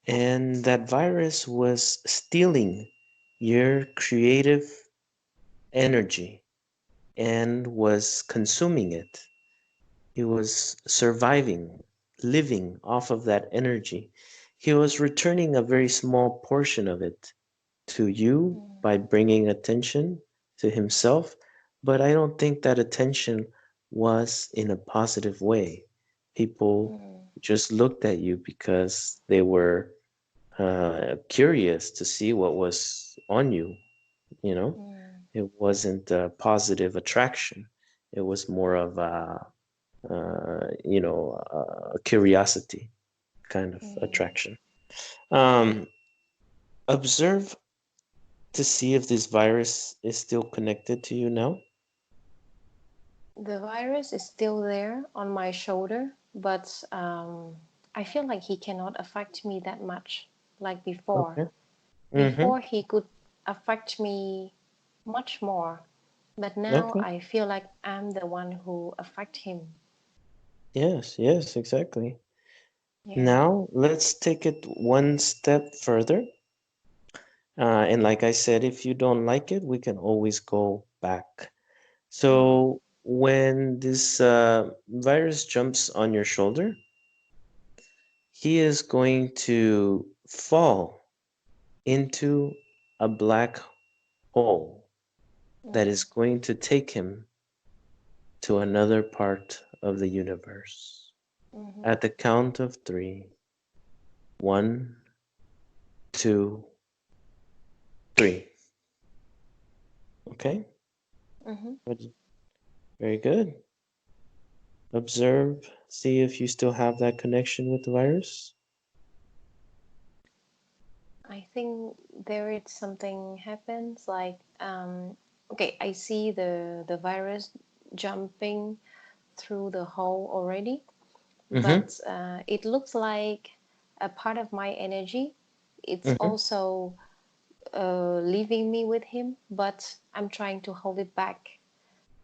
A: and that virus was stealing your creative energy and was consuming it. He was surviving, living off of that energy. He was returning a very small portion of it to you
B: Mm,
A: by bringing attention to himself, but I don't think that attention was in a positive way. People
B: mm,
A: just looked at you because they were curious to see what was on you, you know?
B: mm,
A: It wasn't a positive attraction. It was more of a curiosity kind of
B: mm.
A: attraction. Um, Observe to see if this virus is still connected to you now.
B: The virus is still there on my shoulder, but I feel like he cannot affect me that much like before.
A: Okay. Mm-hmm.
B: Before, he could affect me much more, but now
A: Okay.
B: I feel like I'm the one who affect him.
A: Yes, yes, exactly.
B: Yeah.
A: Now let's take it one step further. And like I said, if you don't like it, we can always go back.
B: Mm,
A: So when this virus jumps on your shoulder, he is going to fall into a black hole that
B: mm,
A: is going to take him to another part of the universe.
B: mm-hmm,
A: At the count of three, one, two, three. Okay?
B: mm-hmm.
A: Good. Very good. Observe, see if you still have that connection with the virus.
B: I think there is something happens like okay, I see the virus jumping through the hole already,
A: Mm-hmm.
B: but it looks like a part of my energy. It's
A: Mm-hmm.
B: also leaving me with him, but I'm trying to hold it back.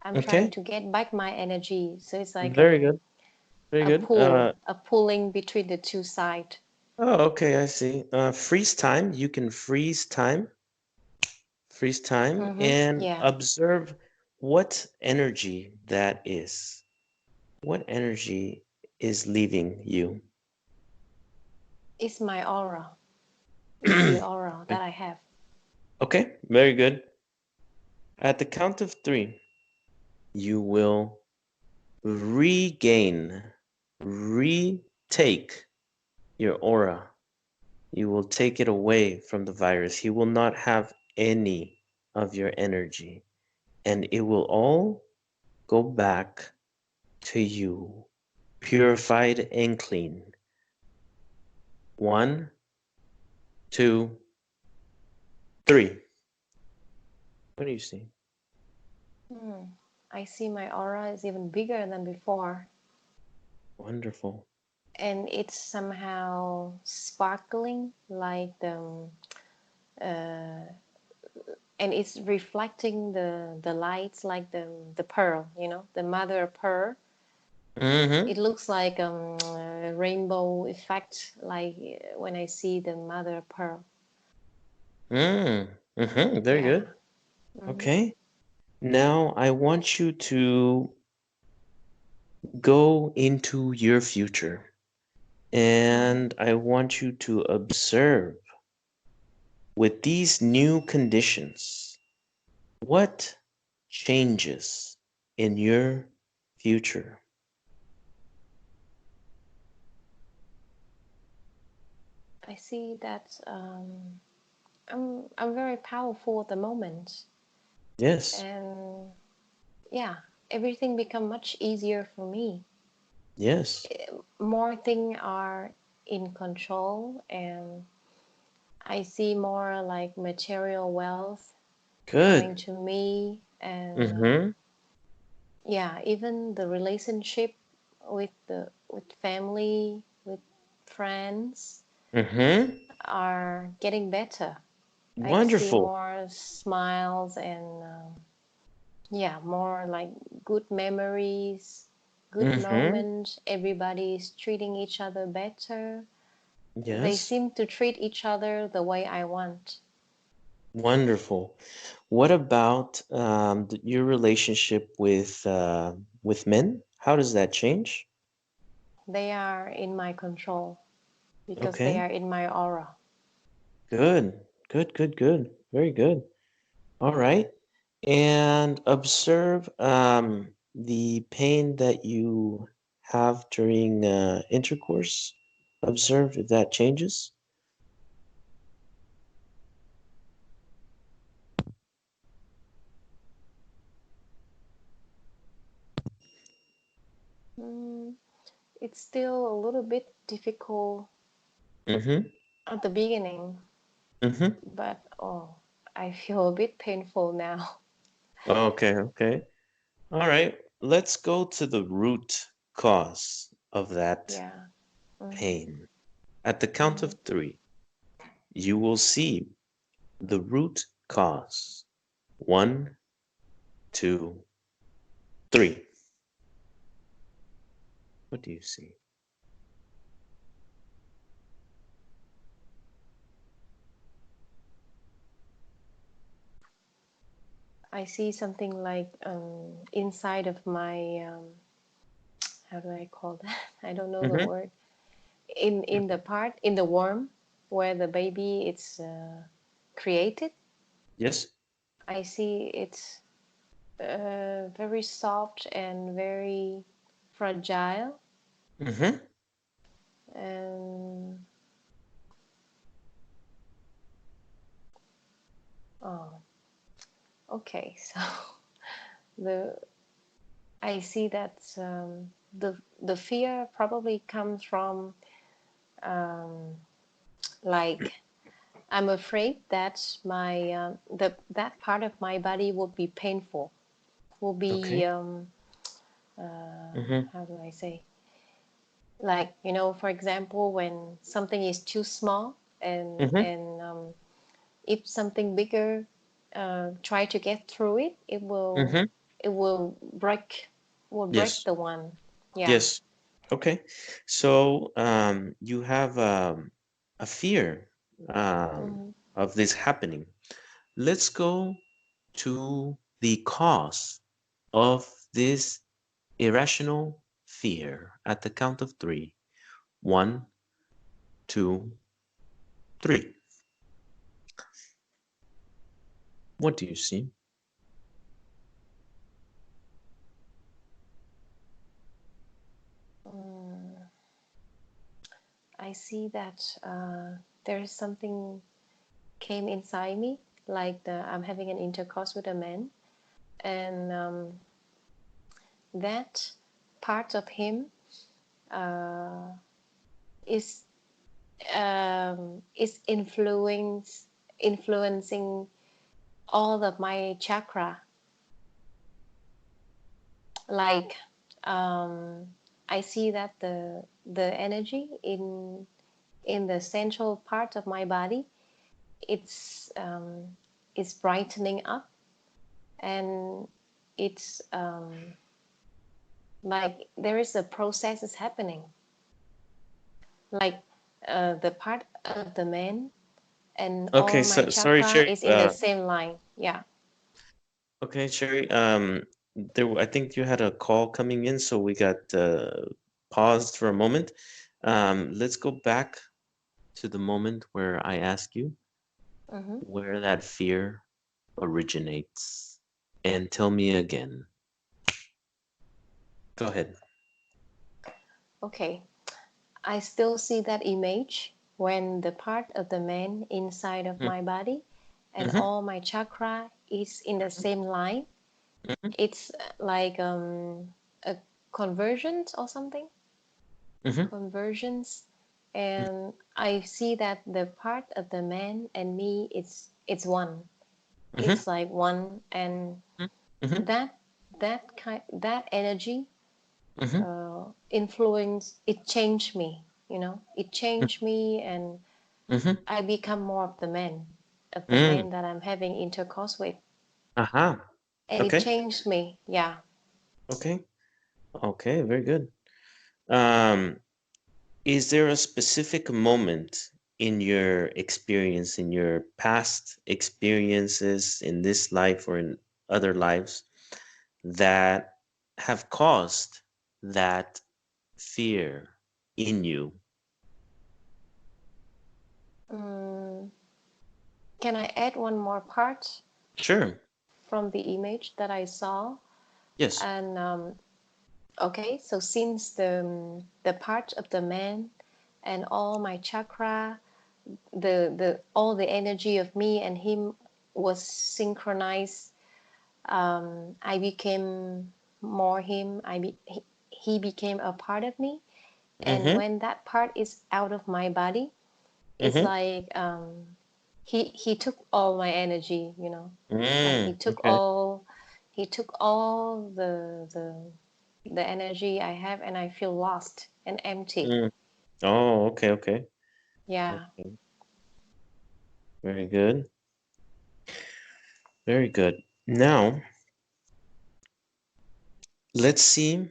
B: I'm trying
A: Okay.
B: to get back my energy. So it's like
A: Very good. Very good.
B: a pulling between the two sides.
A: Oh, okay, I see. Freeze time. You can freeze time,
B: Mm-hmm.
A: and
B: Yeah,
A: observe what energy that is. What energy is leaving you?
B: it's my aura. It's the aura that I have.
A: Okay, very good. At the count of three, you will regain. retake your aura. You will take it away from the virus. He will not have any of your energy, and it will all go back to you, purified and clean. 1, 2, 3. What do you see?
B: I see my aura is even bigger than before.
A: Wonderful.
B: And it's somehow sparkling like uh, and it's reflecting the lights like the pearl, the mother of pearl.
A: Mm-hmm.
B: It looks like a rainbow effect, like when I see the mother of pearl.
A: Very
B: Yeah.
A: good. Okay. Now I want you to go into your future, and I want you to observe with these new conditions, what changes in your future?
B: I see that I'm very powerful at the moment,
A: Yes.
B: and yeah, everything become much easier for me.
A: Yes.
B: More things are in control, and I see more like material wealth coming
A: Good.
B: to me, and
A: Mm-hmm.
B: yeah, even the relationship with family, with friends
A: Mm-hmm.
B: are getting better. I see
A: Wonderful.
B: more smiles and yeah, more like good memories, good
A: Mm-hmm.
B: moments. Everybody is treating each other better. They
A: Yes.
B: seem to treat each other the way I want.
A: Wonderful. What about your relationship with men? How does that change?
B: They are in my control because they
A: Okay.
B: are in my aura.
A: Good. Good, good, good. Very good. All right. And observe the pain that you have during intercourse. Observe if that changes.
B: Mm, it's still a little bit difficult
A: Mm-hmm.
B: at the beginning,
A: Mm-hmm.
B: but oh, I feel a bit painful now.
A: Okay, okay. All right. Let's go to the root cause of that
B: Yeah. Mm-hmm.
A: pain. At the count
B: Mm-hmm.
A: of 3, you will see the root cause. 1, 2, 3. What do you see?
B: I see something like inside of my how do I call that? I don't know the
A: Mm-hmm.
B: word. In the part in the worm where the baby is created,
A: Yes.
B: I see it's very soft and very fragile,
A: Mm-hmm.
B: and oh, okay. So the I see that the fear probably comes from um, like I'm afraid that my that part of my body will be painful, will be
A: Okay. Mm-hmm.
B: how do I say, like for example, when something is too small and
A: Mm-hmm.
B: and if something bigger try to get through it,
A: Mm-hmm.
B: it will break
A: Yes.
B: the one. Yeah.
A: Yes. Okay. So you have a fear
B: Hmm.
A: of this happening. Let's go to the cause of this irrational fear at the count of 3. 1, 2, 3. What do you see?
B: I see that there is something came inside me, like I'm having an intercourse with a man, and that part of him uh, is influencing all of my chakra. Like I see that the energy in the central part of my body, it's it's brightening up, and it's like there is a process is happening, like the part of the man and
A: Okay,
B: all my
A: so sorry,
B: chakra
A: Cherry.
B: is in the same line. Yeah.
A: Okay, Cherry. I think you had a call coming in, so we got paused for a moment. Let's go back to the moment where I ask you
B: Mm-hmm.
A: where that fear originates, and tell me again. Go ahead.
B: Okay. I still see that image when the part of the man inside of my body and
A: Mm-hmm.
B: all my chakra is in the same line.
A: Mm-hmm.
B: It's like a convergence or something.
A: Mm-hmm.
B: Convergence, and I see that the part of the man and me, it's one.
A: Mm-hmm.
B: It's like one, and
A: Mm-hmm.
B: that that energy
A: Mm-hmm.
B: influence it changed me. You know, it changed me, and
A: Mm-hmm.
B: I become more of the
A: Mm.
B: man that I'm having intercourse with,
A: Aha.
B: and it
A: Okay.
B: changed me. Yeah.
A: Okay. Okay. Very good. Um, is there a specific moment in your experience, in your past experiences in this life or in other lives that have caused that fear in you?
B: Mm, can I add one more part
A: Sure.
B: from the image that I saw?
A: Yes.
B: And okay, so since the part of the man and all my chakra, the all the energy of me and him was synchronized. I became more him. He became a part of me, and
A: Mm-hmm.
B: when that part is out of my body, it's
A: Mm-hmm.
B: like he took all my energy. You know, like
A: Mm. Okay.
B: he took all the energy I have, and I feel lost and empty.
A: Mm. Oh, okay, okay.
B: Yeah.
A: Okay. Very good. Very good. Now, let's see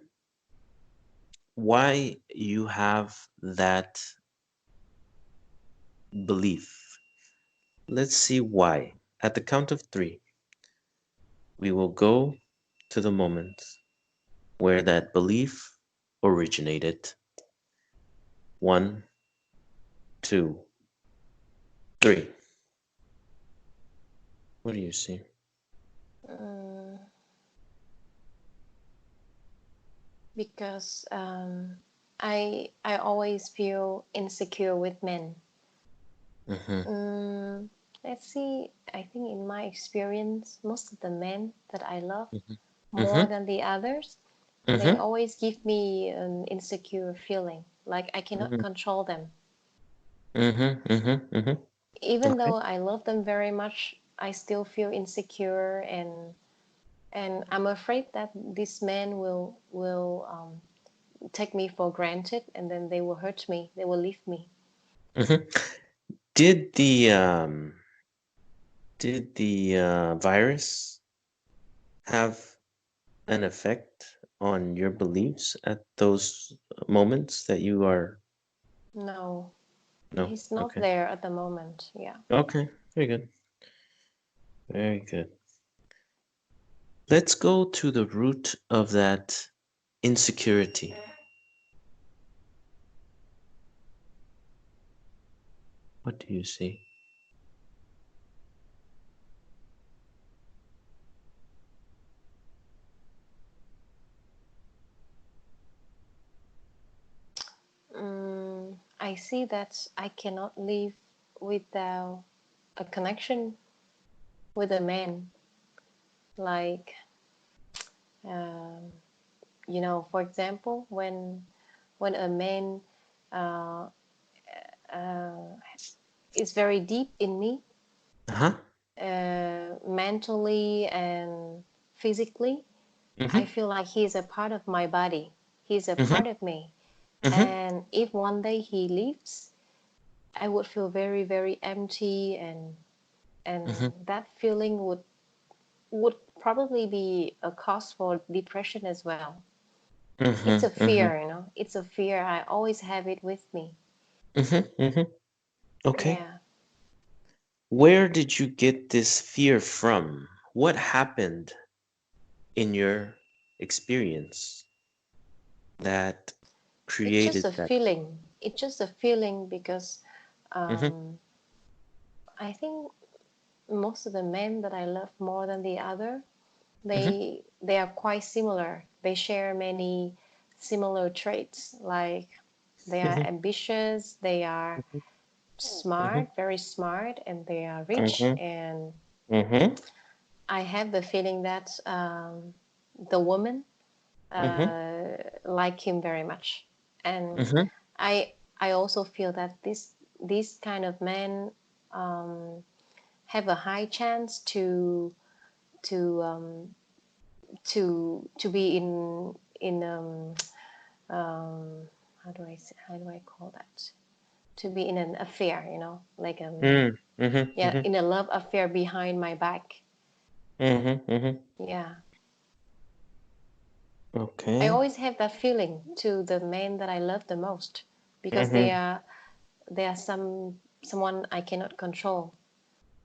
A: why you have that belief. Let's see why. At the count of three, we will go to the moment where that belief originated. One, two, three. What do you see?
B: Mm, because I always feel insecure with men.
A: Mm-hmm.
B: Mm, let's see. I think in my experience, most of the men that I love more
A: Mm-hmm.
B: than the others, they
A: Mm-hmm.
B: always give me an insecure feeling, like I cannot
A: Mm-hmm.
B: control them.
A: Mm-hmm. Mm-hmm. Mm-hmm.
B: Even
A: Okay.
B: though I love them very much, I still feel insecure, and I'm afraid that this man will take me for granted, and then they will hurt me. They will leave me.
A: Mm-hmm. Did the virus have an effect on your beliefs at those moments that you are?
B: No,
A: No.
B: he's not
A: Okay.
B: there at the moment. Yeah.
A: Okay. Very good. Very good. Let's go to the root of that insecurity. What do you see?
B: I I see that I cannot live without a connection with a man. Like, um, for example, when a man uh, uh, is very deep in me,
A: Uh-huh.
B: mentally and physically, I
A: Mm-hmm.
B: feel like he's a part of my body. He's a
A: Mm-hmm.
B: part of me.
A: Mm-hmm.
B: And if one day he leaves, I would feel very, very empty, and
A: Mm-hmm.
B: that feeling would probably be a cause for depression as well. It's a
A: Mm-hmm. Mm-hmm.
B: fear, It's a fear. I always have it with me.
A: Mm-hmm. Mm-hmm. Okay.
B: Yeah.
A: Where did you get this fear from? What happened in your experience that
B: It's just
A: created
B: a
A: that?
B: feeling. It's just a feeling because
A: Mm-hmm.
B: um, I think most of the men that I love more than the other,
A: Mm-hmm.
B: they are quite similar. They share many similar traits, like they are
A: Mm-hmm.
B: ambitious, they are
A: Mm-hmm.
B: smart, very smart, and they are rich.
A: Mm-hmm.
B: And
A: Mm-hmm.
B: I have the feeling that the woman
A: Mm-hmm.
B: like him very much. And
A: Mm-hmm.
B: I also feel that this kind of men um, have a high chance to to be in um, how do I call that, to be in an affair, like
A: Mm-hmm.
B: yeah,
A: Mm-hmm.
B: in a love affair behind my back.
A: Mm-hmm. Mm-hmm.
B: Yeah, I
A: Okay.
B: always have that feeling to the men that I love the most, because
A: Mm-hmm.
B: they are someone I cannot control.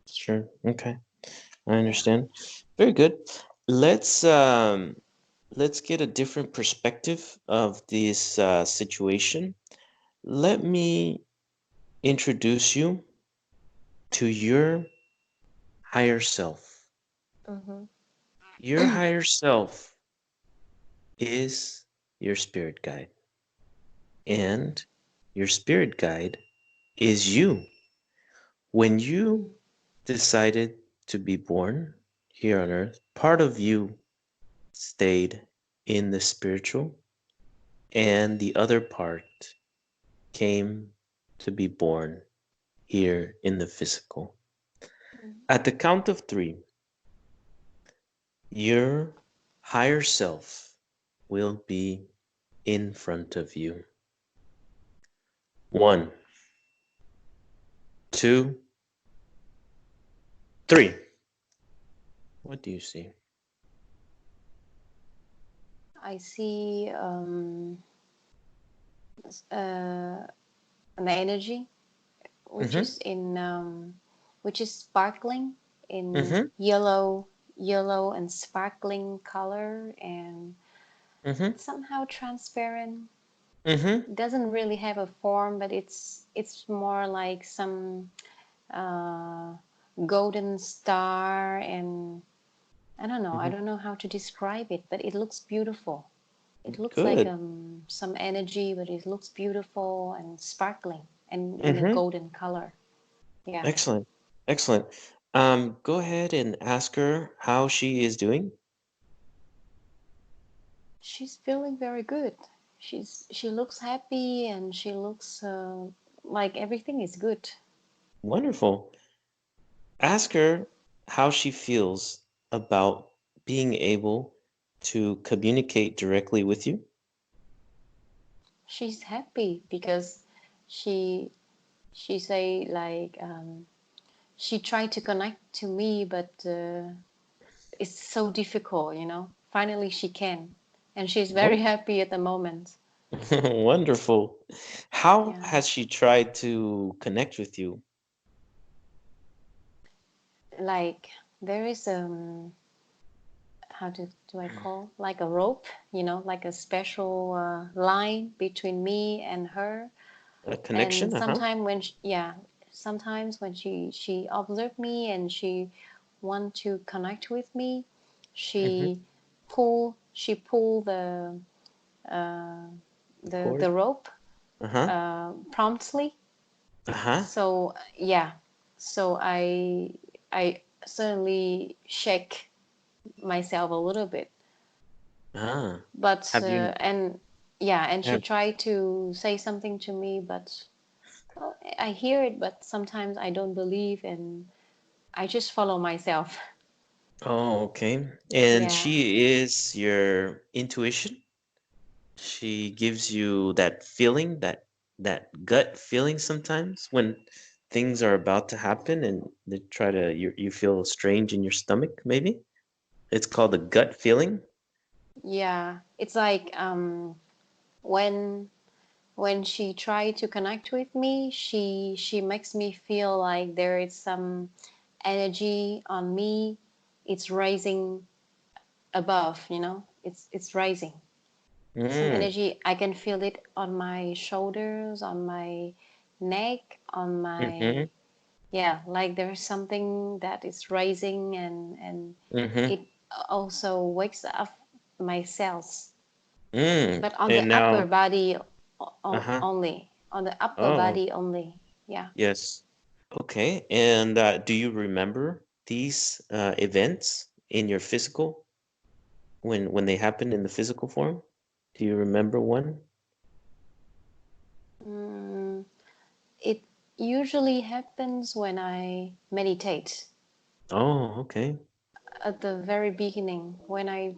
A: Sure. Okay. I
B: Yeah.
A: understand. Very good. Let's um let's get a different perspective of this situation. Let me introduce you to your higher self.
B: Mm-hmm.
A: Your higher self is your spirit guide, and your spirit guide is you. When you decided to be born here on earth, part of you stayed in the spiritual, and the other part came to be born here in the physical. At the count of three, your higher self will be in front of you. One, two, three. What do you see?
B: I see uh, an energy which
A: Mm-hmm.
B: is in which is sparkling in
A: Mm-hmm.
B: yellow and sparkling color, and
A: Mm-hmm.
B: it's somehow transparent.
A: Mm-hmm.
B: It doesn't really have a form, but it's more like some uh, golden star, and I don't know. I
A: Mm-hmm.
B: don't know how to describe it, but it looks beautiful. It looks like
A: Good.
B: some energy, but it looks beautiful and sparkling and in a
A: Mm-hmm.
B: golden color. Yeah.
A: Excellent. Excellent. Go ahead and ask her how she is doing.
B: She's feeling very good. She looks happy, and she looks like everything is good.
A: Wonderful. Ask her how she feels about being able to communicate directly with you.
B: She's happy because she she say like she tried to connect to me, but it's so difficult. Finally she can, and she's very
A: Won-
B: happy at the moment.
A: Wonderful. How
B: Yeah.
A: has she tried to connect with you?
B: Like there is how do I call, like a rope, like a special line between me and her.
A: A
B: And
A: connection? Uh-huh.
B: sometimes when she observed me and she want to connect with me,
A: Mm-hmm.
B: she pull the uh,
A: The
B: the
A: cord?
B: rope,
A: Uh-huh.
B: promptly.
A: Uh-huh.
B: So yeah, so I certainly shake myself a little bit,
A: Ah.
B: but
A: Have you
B: and yeah, and she
A: have
B: tried to say something to me, but well, I hear it, but sometimes I don't believe, and I just follow myself.
A: Oh, okay. And
B: Yeah.
A: she is your intuition? She gives you that feeling, that gut feeling sometimes when things are about to happen and they try to you feel strange in your stomach, maybe? It's called a gut feeling.
B: Yeah, it's like when she tried to connect with me, she makes me feel like there is some energy on me. It's rising above, it's rising. Some
A: Mm.
B: energy, I can feel it on my shoulders, on my neck, on my,
A: Mm-hmm.
B: yeah, like there's something that is rising, and
A: Mm-hmm.
B: it also wakes up my cells,
A: Mm.
B: but on the
A: And
B: upper
A: now,
B: body
A: uh-huh.
B: only, on the upper
A: Oh,
B: body only. Yeah.
A: yes. Okay. And do you remember these events in your physical when they happen in the physical form? Do you remember one?
B: Mm, it usually happens when I meditate
A: Oh, okay.
B: at the very beginning, when I,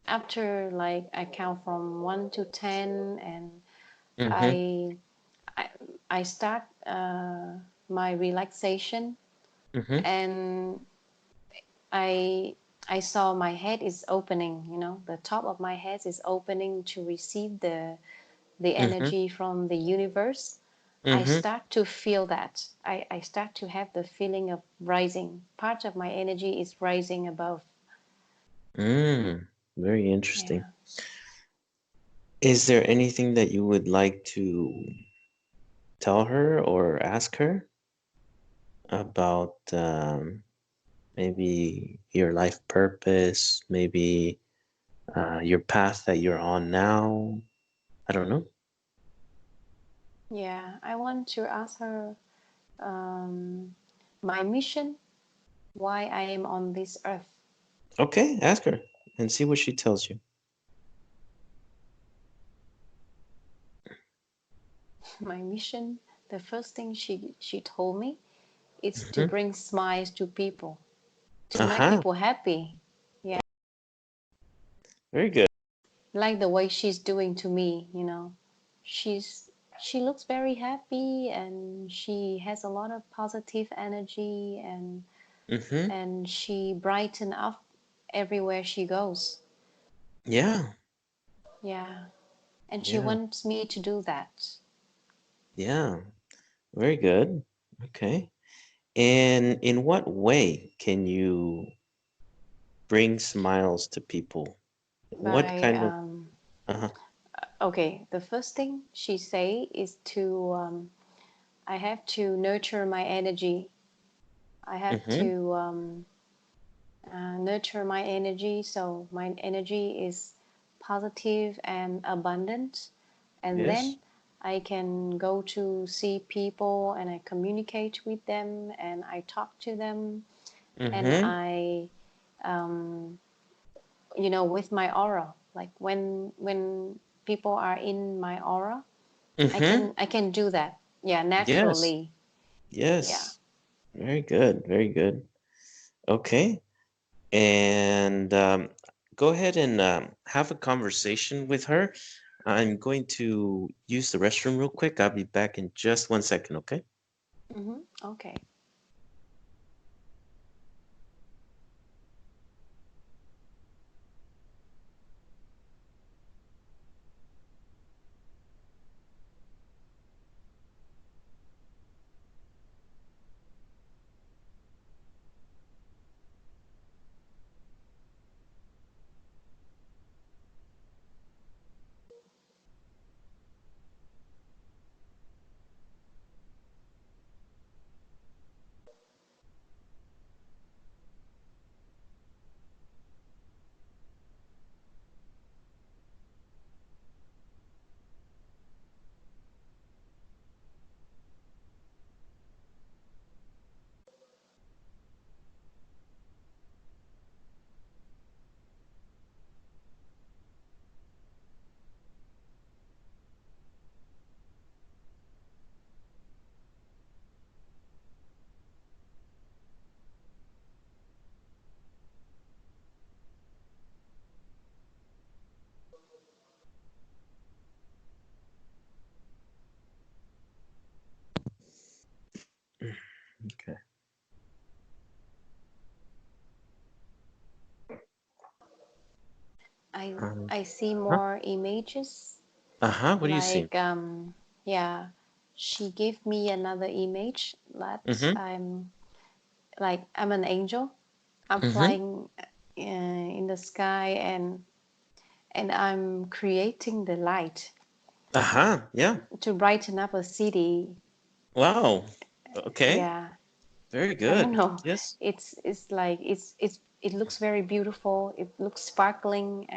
B: after like I count from 1 to 10, and
A: Mm-hmm.
B: I I, I start my relaxation,
A: Mm-hmm.
B: and I I saw my head is opening, the top of my head is opening to receive the
A: Mm-hmm.
B: energy from the universe. I
A: Mm-hmm.
B: start to feel that. I start to have the feeling of rising. Part of my energy is rising above.
A: Mm. Very interesting.
B: Yeah.
A: Is there anything that you would like to tell her or ask her about maybe your life purpose, maybe your path that you're on now? I don't know.
B: Yeah. I want to ask her um, my mission, why I am on this earth.
A: Okay, ask her and see what she tells you.
B: My mission, the first thing she told me, is to
A: Hmm.
B: bring smiles to people, to make
A: Uh-huh.
B: people happy. Yeah.
A: Very good.
B: Like the way she's doing to me. She's she looks very happy, and she has a lot of positive energy,
A: Mm-hmm.
B: and she brighten up everywhere she goes.
A: Yeah.
B: Yeah. And she
A: Yeah.
B: wants me to do that.
A: Yeah. Very good. Okay. And in what way can you bring smiles to people? What
B: By
A: kind of uh-huh.
B: okay, the first thing she say is to I have to nurture my energy. I have
A: Mm-hmm.
B: to nurture my energy, so my energy is positive and abundant, and
A: Yes.
B: then I can go to see people, and I communicate with them, and I talk to them, and
A: Mm-hmm.
B: I um, with my aura, like when people are in my aura, i
A: Mm-hmm.
B: can i can do that, yeah,
A: Yes.
B: naturally. Yeah.
A: Yes. Very good. Very good. Okay. And go ahead and have a conversation with her. I'm going to use the restroom real quick. I'll be back in just 1 second, okay?
B: Okay.
A: Okay.
B: I
A: Um,
B: I see
A: huh?
B: more images
A: What do you see?
B: like yeah, she gave me another image that
A: Mm-hmm.
B: I'm an angel. I'm
A: Mm-hmm.
B: flying in the sky and I'm creating the light
A: Yeah.
B: to brighten up a city.
A: Wow. Okay.
B: Yeah,
A: Very
B: I don't
A: good.
B: know.
A: Yes.
B: It's like it looks very beautiful. It looks sparkling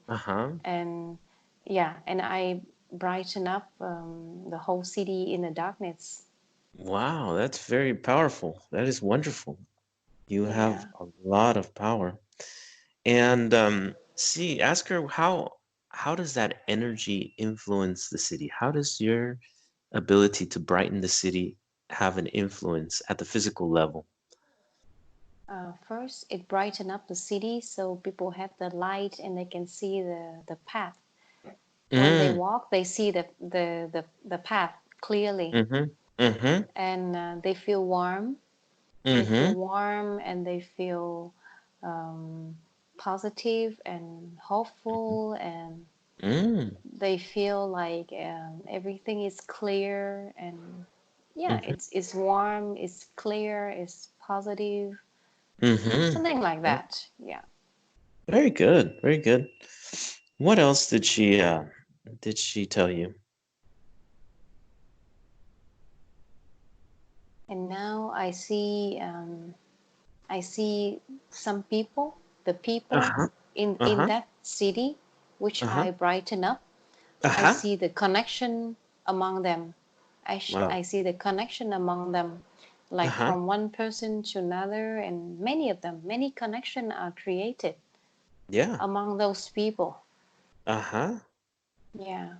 A: Uh-huh.
B: and yeah, and I brighten up the whole city in the darkness.
A: Wow, that's very powerful. That is wonderful. You have
B: Yeah.
A: a lot of power. And see, ask her how does that energy influence the city? How does your ability to brighten the city have an influence at the physical level?
B: First, it brighten up the city so people have the light and they can see the path. When they
A: Mm,
B: walk, they see the path clearly,
A: mm-hmm, mm-hmm,
B: and they feel warm. They feel
A: mm-hmm,
B: warm and they feel um, positive and hopeful, and
A: mm,
B: they feel like everything is clear and yeah,
A: mm-hmm,
B: it's warm, it's clear, it's positive,
A: mm-hmm.
B: something like
A: Yeah.
B: that. Yeah.
A: Very good, very good. What else did she tell you?
B: And now I see some people, the people
A: Uh-huh,
B: in
A: uh-huh,
B: that city, which
A: uh-huh,
B: I brighten up. I
A: uh-huh.
B: see the connection among them.
A: Wow.
B: I see the connection among them, like
A: Uh-huh.
B: from one person to another, and many of them, many connections are created
A: Yeah.
B: among those people.
A: Uh-huh.
B: Yeah.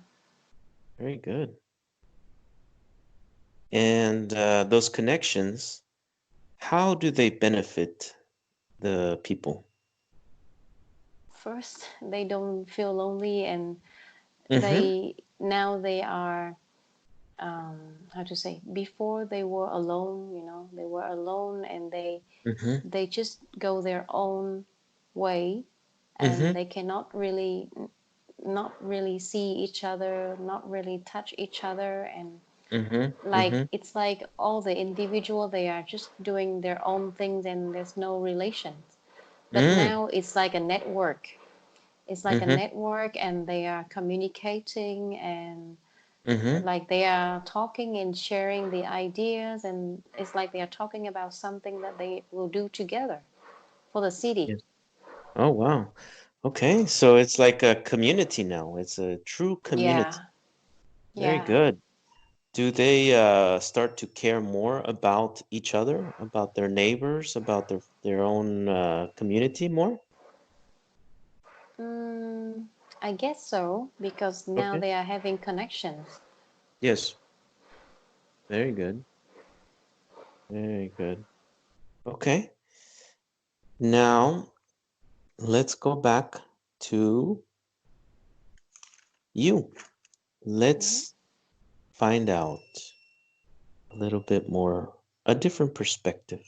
A: Very good. And those connections, how do they benefit the people?
B: First, they don't feel lonely, and
A: Mm-hmm.
B: they are how to say, before they were alone, they were alone and
A: Mm-hmm.
B: they just go their own way, and
A: Mm-hmm.
B: they cannot really not really see each other, not really touch each other, and
A: Mm-hmm.
B: like
A: Mm-hmm.
B: it's like all the individual, they are just doing their own things and there's no relations. But
A: Mm.
B: now it's like a network. It's like a
A: Mm-hmm.
B: network and they are communicating and
A: Mm-hmm.
B: like they are talking and sharing the ideas, and it's like they are talking about something that they will do together for the city.
A: Yes. Oh, wow. Okay, so it's like a community now. It's a true community.
B: Yeah.
A: Very
B: Yeah.
A: good. Do they start to care more about each other, about their neighbors, about their own community more?
B: mm, I guess so, because now
A: Okay.
B: they are having connections.
A: Yes. Very good. Very good. Okay. Now let's go back to you.
B: Mhm.
A: Let's find out a little bit more, a different perspective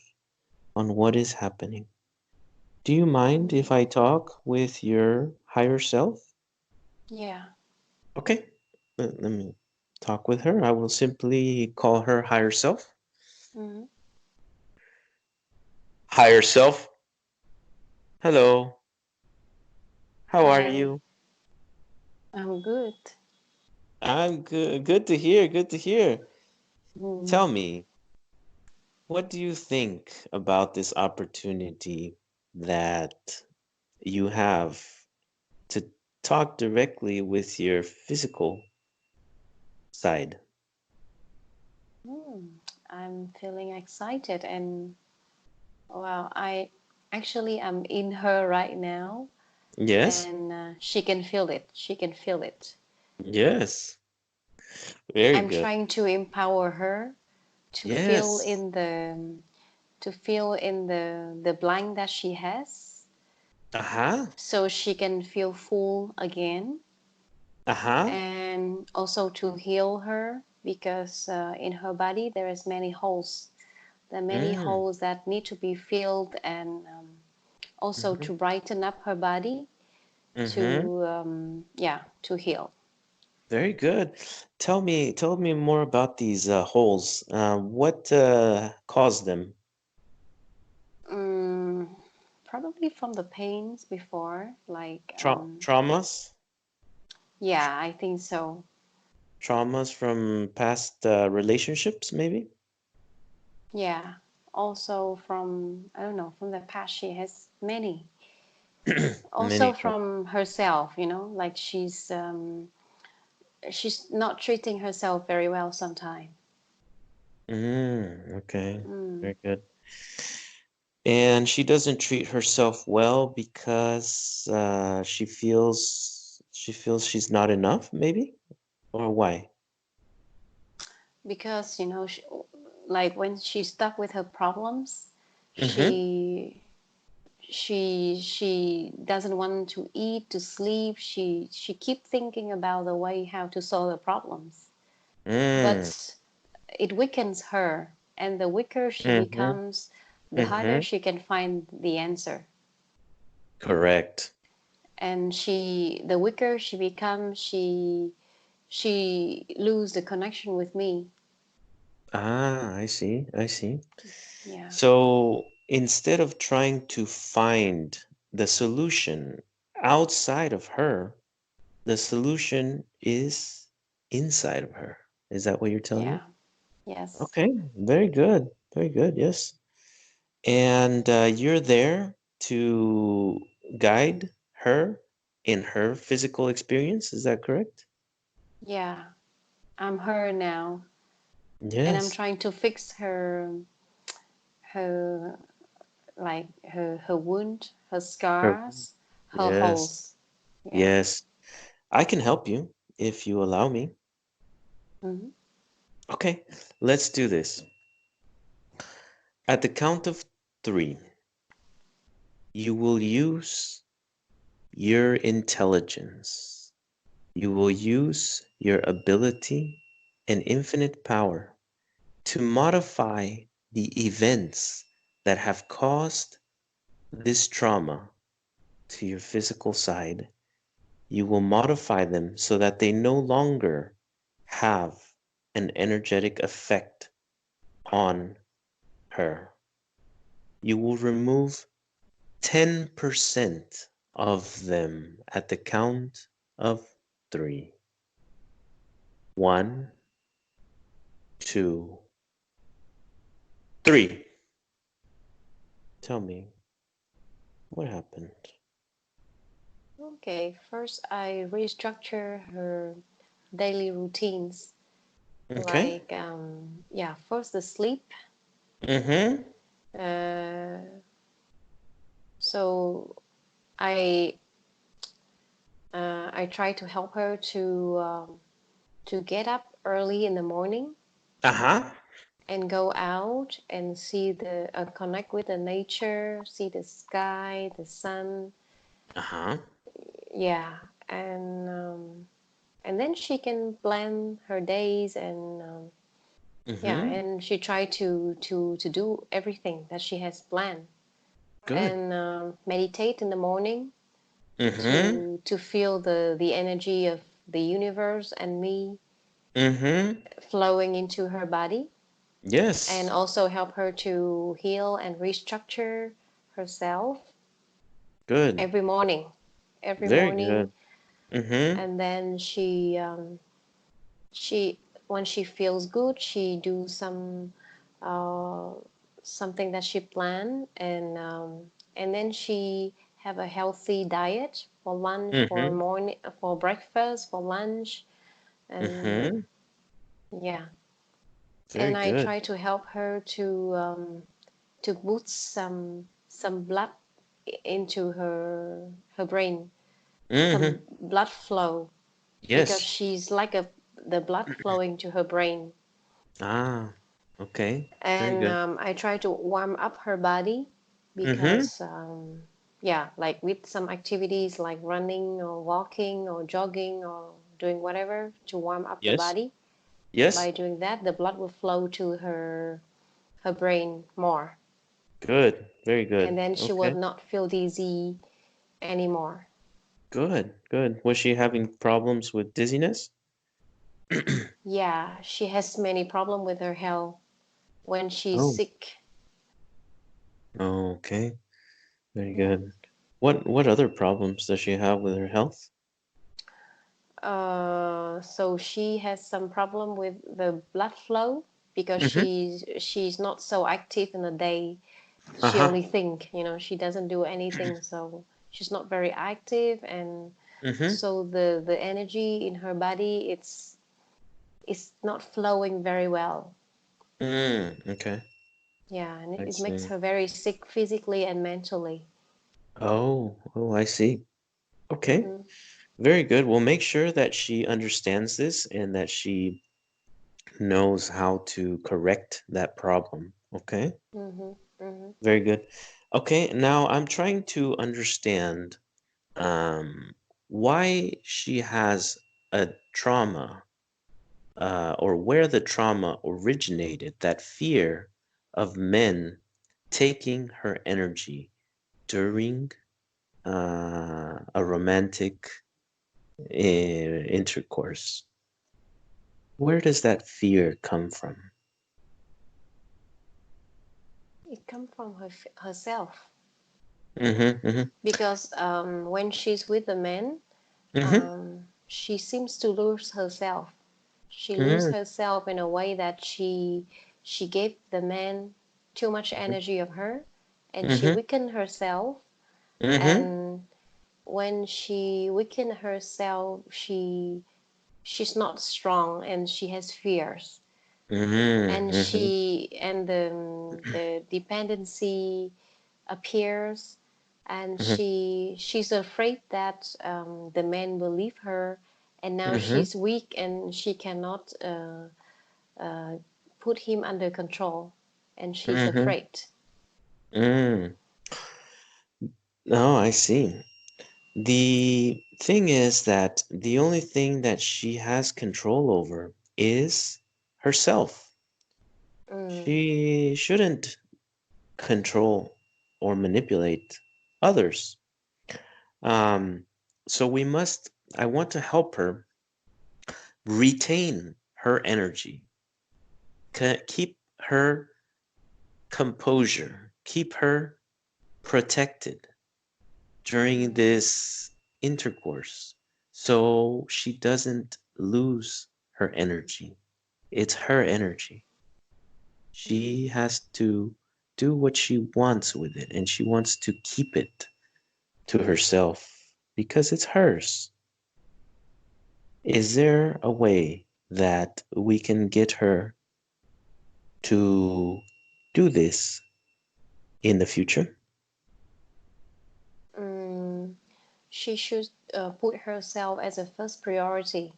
A: on what is happening. Do you mind if
B: Mhm.
A: I talk with your higher self?
B: Yeah.
A: Okay. Let me talk with her. I will simply call her higher self.
B: Mhm.
A: Higher self. Hello. How are
B: Hi.
A: you?
B: I'm good.
A: I'm good. Good to hear. Good to hear.
B: Mhm.
A: Tell me, what do you think about this opportunity that you have to talk directly with your physical side?
B: Hmm. I'm feeling excited, and well, I actually am in her right now,
A: Yes?
B: and she can feel it. She can feel it.
A: Yes. Very
B: I'm
A: good.
B: trying to empower her to fill
A: Yes.
B: in the blank that she has,
A: Uh-huh.
B: so she can feel full again,
A: Uh-huh.
B: and also to heal her because in her body there is many holes There are many
A: Mm,
B: holes that need to be filled, and also
A: mm-hmm,
B: to brighten up her body
A: mm-hmm.
B: to yeah, to heal.
A: Very good. Tell me more about these holes. What caused them?
B: Mm, Probably from the pains before, like
A: Traumas?
B: yeah, I think so.
A: Traumas from past relationships, maybe?
B: Yeah. Also from, I don't know, from the past, she has many. Also
A: Many.
B: from herself, like she's not treating herself very well sometimes.
A: Okay.
B: Mm.
A: Very good. And she doesn't treat herself well because she feels she's not enough, maybe? Or why?
B: Because like when she's stuck with her problems,
A: Mm-hmm.
B: she doesn't want to eat, to sleep. She keep thinking about the way how to solve the problems,
A: Mm.
B: but it weakens her, and the weaker she
A: Mm-hmm.
B: becomes, the harder
A: Mm-hmm.
B: she can find the answer.
A: Correct.
B: And the weaker she becomes, she lose the connection with me.
A: Ah, I see. I see.
B: Yeah.
A: So instead of trying to find the solution outside of her, the solution is inside of her. Is that what you're telling
B: Yeah.
A: me?
B: Yes.
A: Okay, very good. Very good. Yes. And you're there to guide her in her physical experience. Is that correct?
B: Yeah. I'm her now, and I'm
A: Yes.
B: trying to fix her like her wound, her
A: Her.
B: scars, her
A: Yes.
B: holes. Yeah.
A: Yes. I can help you if you allow me.
B: Hmm.
A: Okay, let's do this. At the count of three, you will use your intelligence. You will use your ability and infinite power to modify the events that have caused this trauma to your physical side. You will modify them so that they no longer have an energetic effect on her. You will remove 10% of them at the count of three. One, two, three. Tell me, what happened?
B: Okay. First, I restructure her daily routines.
A: Okay.
B: Like, yeah, first the sleep.
A: Mm-hmm.
B: Uh, so I I try to help her to get up early in the morning
A: Uh-huh.
B: and go out and see the connect with the nature, see the sky, the sun.
A: Uh-huh.
B: Yeah, and then she can plan her days, and yeah,
A: Mm-hmm.
B: and she try to do everything that she has planned,
A: Good.
B: and meditate in the morning
A: Mm-hmm.
B: to feel the energy of the universe and me
A: Mm-hmm.
B: flowing into her body, and
A: Yes.
B: also help her to heal and restructure herself
A: Good.
B: every morning, every
A: Very
B: morning.
A: good. Mm-hmm.
B: And then she when she feels good, she do uh, something that she planned, and then she have a healthy diet for lunch, for
A: Mm-hmm.
B: morning, for breakfast, for lunch, and
A: Mm-hmm.
B: yeah.
A: Very
B: And I
A: good.
B: try to help her to boost some blood into her brain,
A: Mm-hmm.
B: some blood flow, because
A: Yes.
B: she's like the blood flowing to her brain.
A: Ah, okay. Very
B: And
A: good.
B: I try to warm up her body
A: Mm-hmm.
B: because yeah, like with some activities like running or walking or jogging or doing whatever to warm up the
A: Yes.
B: body.
A: Yes.
B: By doing that, the blood will flow to her her brain more.
A: Good. Very
B: And
A: good.
B: then she will
A: Okay.
B: not feel dizzy anymore.
A: Good. Good. Was she having problems with dizziness?
B: Yeah, she has many problems with her health when she's
A: Oh,
B: sick.
A: okay. Very
B: Yeah.
A: good. What other problems does she have with her health?
B: So she has some problem with the blood flow because
A: Mm-hmm.
B: she's not so active in the day. She
A: Uh-huh.
B: only think, she doesn't do anything, so she's not very active, and
A: Mm-hmm.
B: so the energy in her body it's not flowing very well.
A: Okay.
B: Yeah, and
A: I
B: it makes
A: see.
B: her very sick physically and mentally.
A: Oh, I see. Okay.
B: Mm-hmm.
A: Very good. We'll make sure that she understands this and that she knows how to correct that problem. Okay.
B: Mm-hmm. Mm-hmm.
A: Very good. Okay. Now I'm trying to understand why she has a trauma or where the trauma originated, that fear of men taking her energy during a romantic intercourse. Where does that fear come from?
B: It comes from herself
A: Mm-hmm, mm-hmm,
B: because when she's with the man,
A: mm-hmm,
B: she seems to lose herself. She loses
A: mm-hmm,
B: herself in a way that she gave the man too much energy of her, and she
A: mm-hmm,
B: weakened herself.
A: mm-hmm,
B: And when she weakened herself, she's not strong and she has fears, and
A: mm-hmm,
B: she and the dependency appears, and
A: mm-hmm,
B: she's afraid that the man will leave her, and now
A: mm-hmm,
B: she's weak and she cannot uh, put him under control, and she's
A: mm-hmm,
B: afraid.
A: mm. Oh, I see. The thing is that the only thing that she has control over is herself.
B: Mm,
A: She shouldn't control or manipulate others. Um, so I want to help her retain her energy, keep her composure, keep her protected during
B: mm,
A: this intercourse so she doesn't lose her energy. It's her energy.
B: mm,
A: She has to do what she wants with it and she wants to keep it to herself because it's hers. Is there a way that we can get her to do this in the future?
B: mm. She should put herself as a first priority.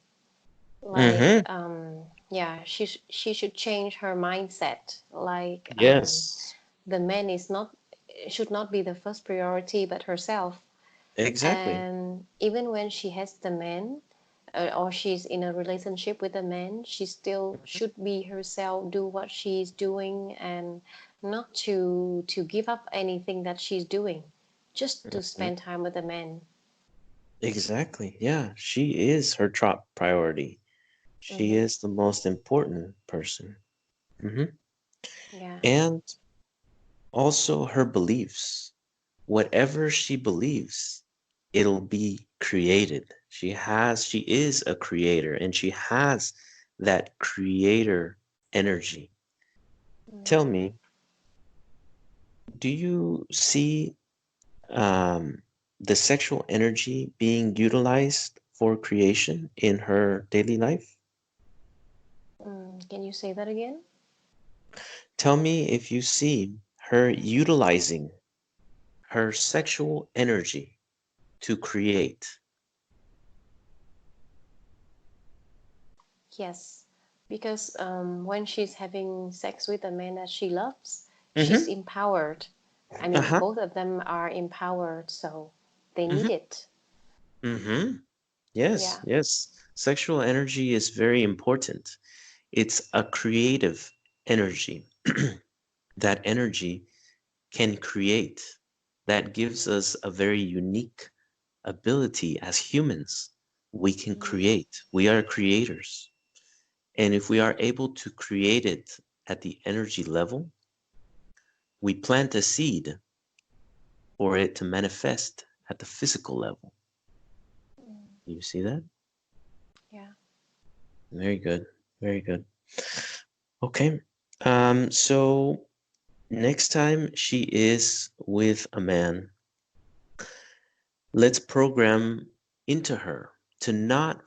B: Like,
A: Mm-hmm.
B: yeah, she should change her mindset. Like,
A: Yes,
B: the man is not should not be the first priority, but herself.
A: exactly.
B: And even when she has the man, or she's in a relationship with a man, she still should be herself, do what she's doing, and not to give up anything that she's doing, just to
A: Mhm.
B: spend time with a man.
A: Exactly. Yeah, she is her top priority. She
B: Mm-hmm.
A: is the most important person. Hmm.
B: Yeah.
A: And also her beliefs. Whatever she believes, it'll be created. She is a creator and she has that creator energy. Tell
B: Mm.
A: me, do you see um, the sexual energy being utilized for creation in her daily life?
B: Can you say that again?
A: Tell me if you see her utilizing her sexual energy to create.
B: Yes, because when she's having sex with a man that she loves, she's
A: Mm-hmm.
B: empowered. I mean,
A: Uh-huh.
B: both of them are empowered, so they
A: Mm-hmm.
B: need it.
A: Mm-hmm. Yes,
B: Yeah.
A: yes. Sexual energy is very important. It's a creative energy. that energy can create. That gives us a very unique ability as humans. We can create. We are creators. And if we are able to create it at the energy level, we plant a seed for it to manifest at the physical level. You see that?
B: Yeah.
A: Very good. Very good. Okay. So next time she is with a man, let's program into her to not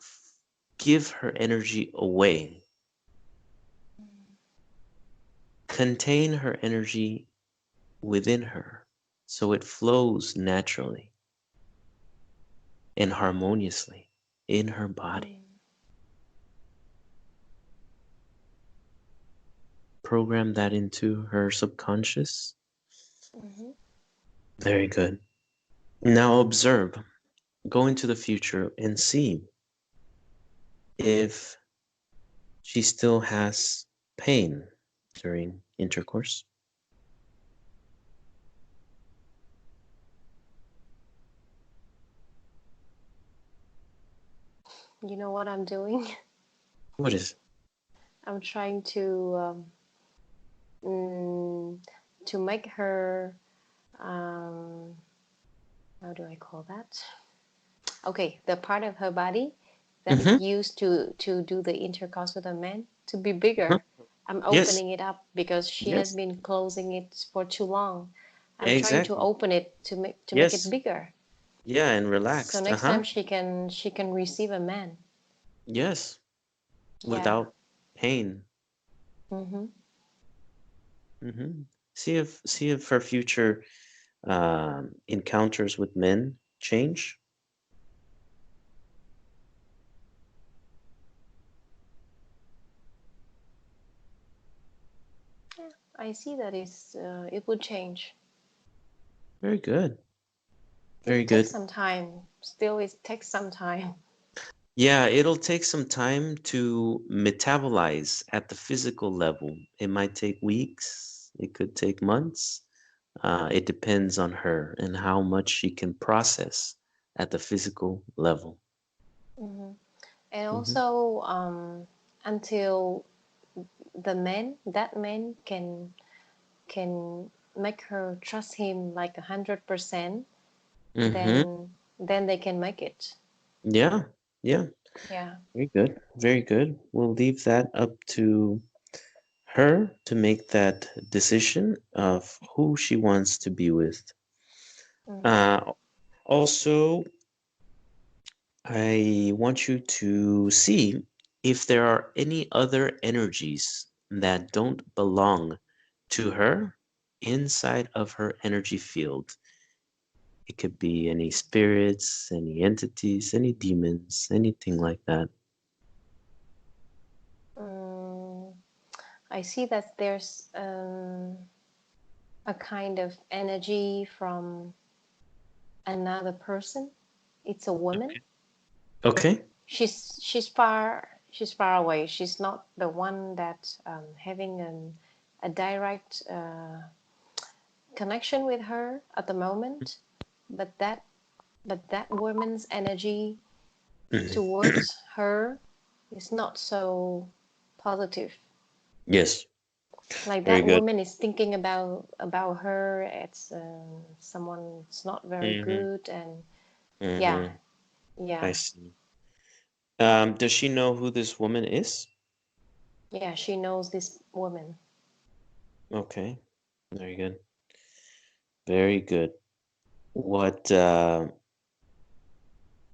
A: give her energy away. Contain her energy within her so it flows naturally and harmoniously in her body. Program that into her subconscious. Very good. Now observe, go into the future and see if she still has pain during intercourse.
B: You know what I'm doing?
A: What is?
B: I'm trying to make her, how do I call that? Okay, the part of her body that is
A: Mm-hmm.
B: used to do the intercourse with a man to be bigger. I'm
A: Yes,
B: opening it up because she has
A: yes,
B: been closing it for too long. I'm trying to
A: exactly.
B: open it to make it
A: Yes,
B: bigger.
A: yeah, and
B: So
A: relaxed.
B: next
A: Uh-huh.
B: time she can receive a man.
A: Yes,
B: Yeah.
A: without pain.
B: Mm-hmm.
A: Mm-hmm. See if her future encounters with men change.
B: I see that it would change.
A: Very good. Very
B: It takes
A: good.
B: some time. Still, it takes some time.
A: Yeah, it'll take some time to metabolize at the physical level. It might take weeks, it could take months. It depends on her and how much she can process at the physical level.
B: Hmm. And
A: Hmm.
B: also, until that man can make her trust him like 100%,
A: Hmm.
B: then they can make it.
A: Yeah, yeah.
B: Yeah.
A: Very good. Very good. We'll leave that up to her to make that decision of who she wants to be with.
B: Hmm.
A: Uh, Also, I want you to see if there are any other energies that don't belong to her inside of her energy field. It could be any spirits, any entities, any demons, anything like that.
B: Mm, I see that there's a kind of energy from another person. It's a woman.
A: Okay.
B: She's far away. She's not the one that having a direct connection with her at the moment, but that woman's energy
A: Mhm.
B: towards her is not so positive.
A: Yes.
B: Like
A: Very
B: that
A: good.
B: woman is thinking about her. It's someone that's not very
A: Hmm.
B: good, and yeah,
A: Hmm. I
B: yeah,
A: see. Does she know who this woman is?
B: yeah. She knows this woman.
A: Okay. Very good. Very good. What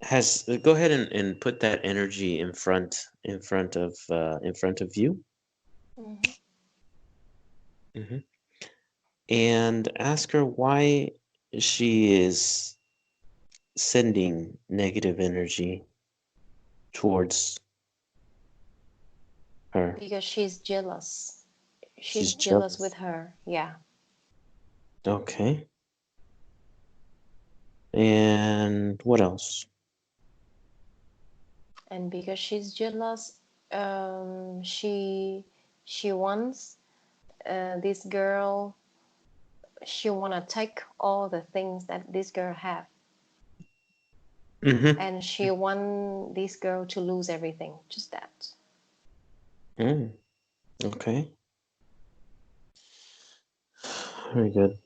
A: has go ahead and put that energy in front of you.
B: Hmm.
A: Hmm. And ask her why she is sending negative energy towards her.
B: Because she's jealous. She's
A: She's
B: jealous with
A: jealous.
B: her. Yeah.
A: Okay. And what else?
B: And because she's jealous, she wants this girl, she wanna take all the things that this girl have,
A: Mm-hmm.
B: and she want this girl to lose everything. Just that.
A: Okay. Very good.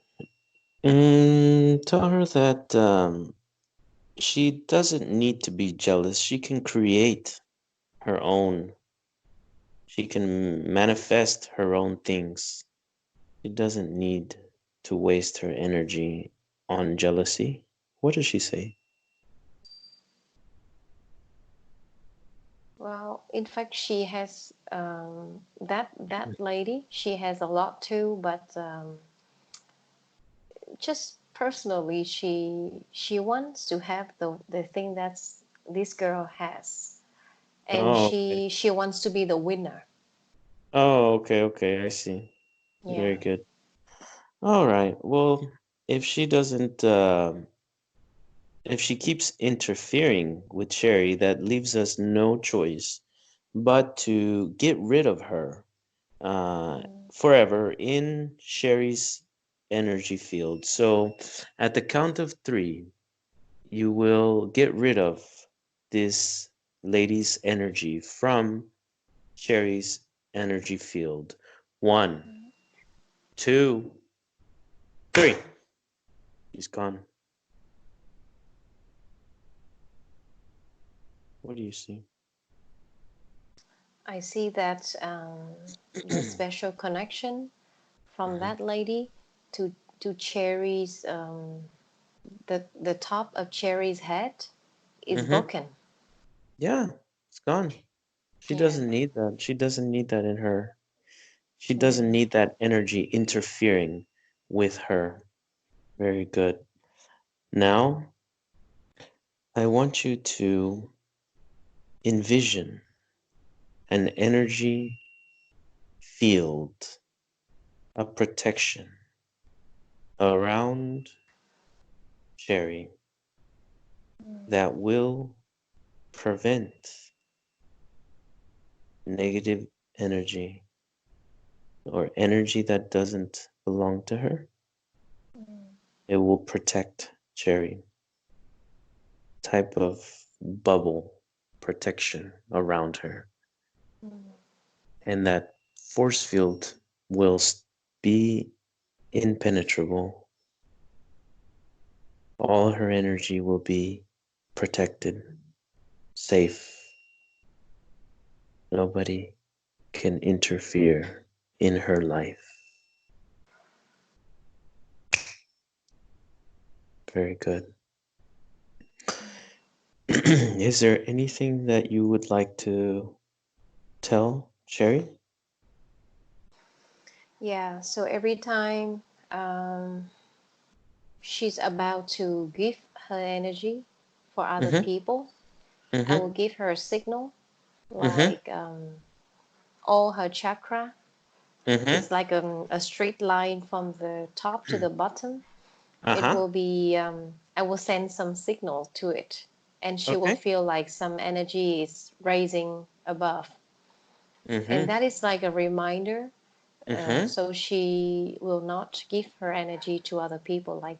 A: Tell her that she doesn't need to be jealous. She can create her own. She can manifest her own things. She doesn't need to waste her energy on jealousy. What does she say?
B: Well, in fact, she has that lady. She has a lot too, but just personally, she wants to have the thing that's this girl has, and
A: Oh, okay.
B: she wants to be the winner.
A: Oh, okay, okay, I see.
B: Yeah.
A: Very good. All right. Well, if she doesn't, if she keeps interfering with Sherry, that leaves us no choice but to get rid of her
B: Mm,
A: forever in Sherry's energy field. So, at the count of three, you will get rid of this lady's energy from Sherry's energy field. One,
B: mm.
A: two, three. She's gone. What do you see?
B: I see that the special connection from
A: Mhm.
B: that lady to Cherry's the top of Cherry's head is
A: Mm-hmm.
B: broken.
A: Yeah, it's gone. She
B: Yeah.
A: doesn't need that. She doesn't need that in her. She
B: Yeah.
A: doesn't need that energy interfering with her. Very good. Now, I want you to envision an energy field, a protection around Cherry
B: Mm,
A: that will prevent negative energy or energy that doesn't belong to her.
B: mm,
A: It will protect Cherry. Type of bubble protection around her.
B: mm,
A: And that force field will be impenetrable. All her energy will be protected, safe. Nobody can interfere in her life. Very good. Is there anything that you would like to tell Sherry?
B: yeah. So every time um, she's about to give her energy for other
A: Mm-hmm.
B: people, I
A: Mm-hmm.
B: will give her a signal
A: Mm-hmm.
B: like all her chakra.
A: Mm-hmm.
B: It's like a straight line from the top to the bottom. It
A: Uh-huh.
B: will be, I will send some signal to it, and she will
A: Okay.
B: feel like some energy is raising above. And
A: Mm-hmm.
B: that is like a reminder.
A: Mm-hmm.
B: So she will not give her energy to other people, like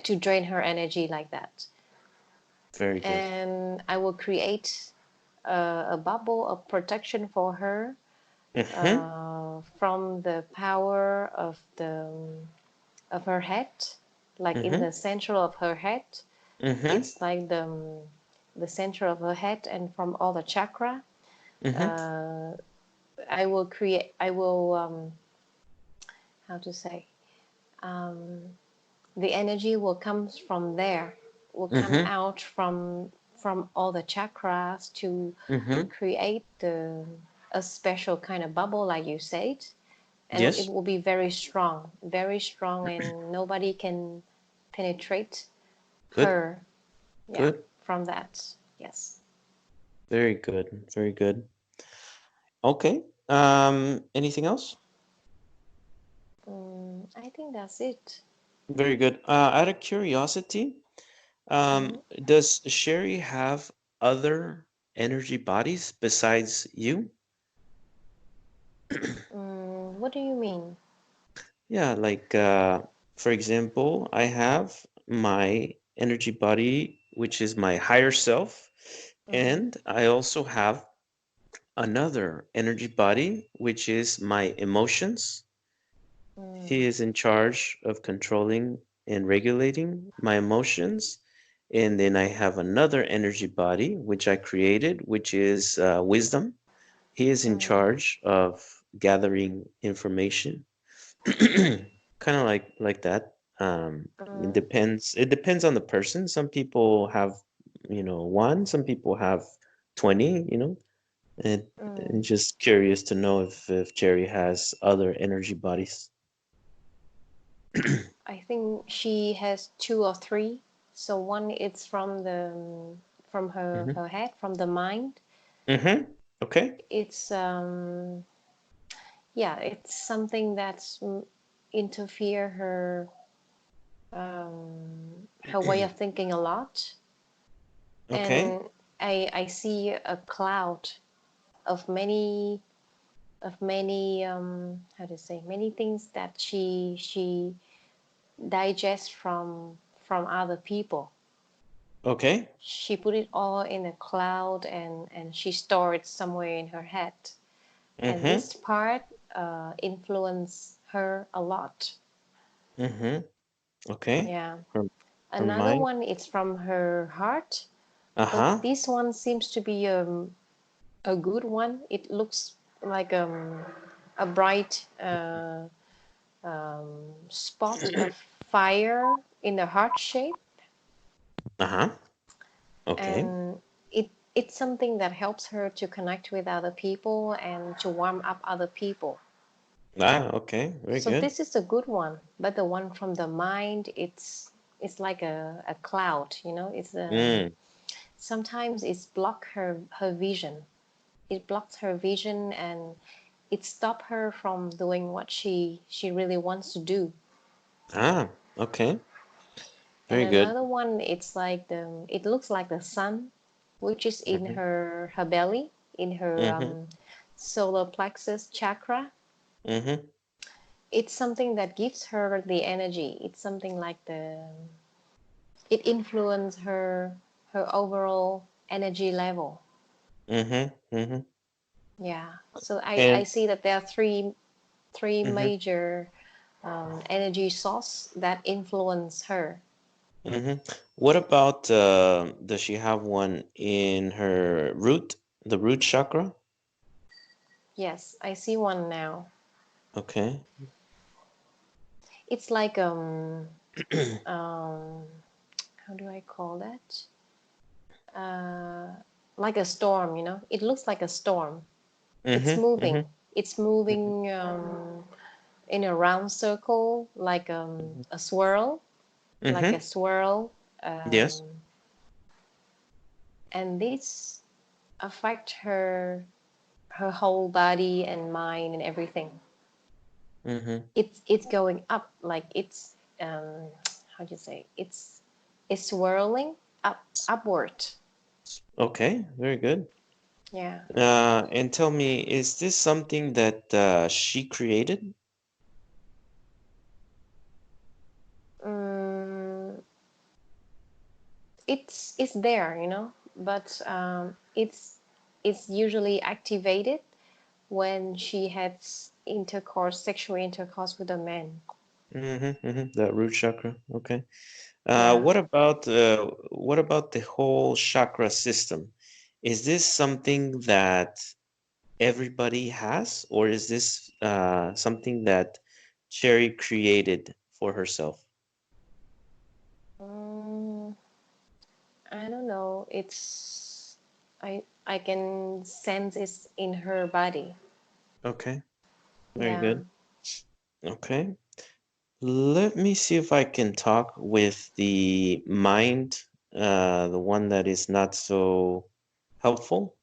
B: to drain her energy like that.
A: Very good.
B: And I will create a bubble of protection for her
A: Mm-hmm.
B: from the power of her head, like in
A: Mm-hmm.
B: the center of her head.
A: Mm-hmm.
B: It's like the center of her head, and from all the chakra,
A: Mm-hmm.
B: uh, I will create. I will how to say um, the energy will come from there, will come
A: Mm-hmm.
B: out from all the chakras to
A: Mm-hmm.
B: create a special kind of bubble, like you said, and it
A: Yes.
B: will be very strong, and nobody can penetrate
A: Good.
B: her. Yeah,
A: Good.
B: from that. Yes.
A: Very good. Very good. Okay. Anything else?
B: I think that's it.
A: Very good. Out of curiosity,
B: Mhm.
A: does Sherry have other energy bodies besides you?
B: What do you mean?
A: Yeah, like for example, I have my energy body, which is my higher self,
B: Mm-hmm.
A: and I also have another energy body, which is my emotions. He
B: Mm,
A: is in charge of controlling and regulating my emotions. And then I have another energy body, which I created, which is wisdom. He is in
B: mm,
A: charge of gathering information. Kind of like that. It
B: mm,
A: depends. It depends on the person. Some people have, one. Some people have 20. And,
B: mm.
A: and just curious to know if Jerry has other energy bodies.
B: I think she has two or three. So one is from the from her
A: Mm-hmm.
B: her head, from the mind.
A: Mm-hmm. Okay.
B: It's yeah, it's something that's interfere her way of thinking a lot.
A: Okay.
B: And I see a cloud of many how to say, many things that she digests from other people.
A: Okay.
B: She put it all in a cloud, and she stored it somewhere in her head, and
A: Mm-hmm.
B: this part influenced her a lot.
A: Mm-hmm. Okay.
B: Yeah.
A: Her
B: Another
A: mind.
B: one is from her heart, but
A: Uh-huh.
B: this one seems to be a good one. It looks like a bright spot of fire in the heart shape,
A: Uh-huh. Okay.
B: and it's something that helps her to connect with other people and to warm up other people.
A: Ah, okay. Very
B: So
A: good.
B: this is a good one, but the one from the mind, it's like a cloud, it's
A: Mm.
B: sometimes it's block her vision. It blocks her vision, and it stops her from doing what she really wants to do.
A: Ah, okay.
B: And
A: Very good.
B: another one, it looks like the sun, which is in
A: Mm-hmm.
B: her belly, in her
A: Mm-hmm.
B: solar plexus chakra.
A: Mm-hmm.
B: It's something that gives her the energy. It's something like it influences her overall energy level.
A: Mm-hmm. Mm-hmm.
B: Yeah. So I
A: And
B: see that there are three
A: mm-hmm.
B: major energy source that influence her.
A: Mm-hmm. What about does she have one in her root, the root chakra?
B: Yes, I see one now.
A: Okay.
B: It's like um how do I call that? Uh, like a storm, It looks like a storm. It's
A: Mm-hmm. Mm-hmm.
B: moving. It's moving in a round circle, like a swirl, like a
A: Mm-hmm.
B: swirl.
A: Yes.
B: Um, and this affect her whole body and mind and everything.
A: Mm-hmm.
B: It's going up, like it's how do you say? It's swirling upward.
A: Okay. Very good.
B: Yeah.
A: And tell me, is this something that she created?
B: Mm, it's there, but it's usually activated when she has sexual intercourse with a man.
A: Mm-hmm. Mm-hmm. That root chakra. Okay.
B: Yeah.
A: What about the whole chakra system? Is this something that everybody has, or is this something that Cherry created for herself?
B: Mm, I don't know. I can sense it in her body.
A: Okay, very
B: Yeah.
A: good. Okay, let me see if I can talk with the mind, the one that is not so helpful.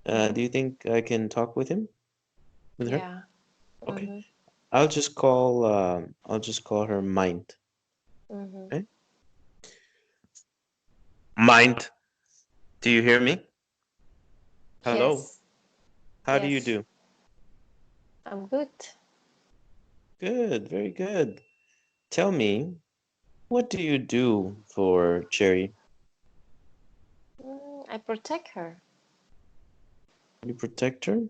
B: Mm-hmm.
A: Do you think I can talk with him, with her?
B: Yeah.
A: Okay,
B: Mm-hmm.
A: I'll just call her mind.
B: Mm-hmm.
A: Okay, mind. Do you hear me? Hello.
B: Yes.
A: How do you
B: Yes.
A: do?
B: I'm good.
A: Good, very good. Tell me, what do you do for Cherry?
B: I protect her.
A: You protect her?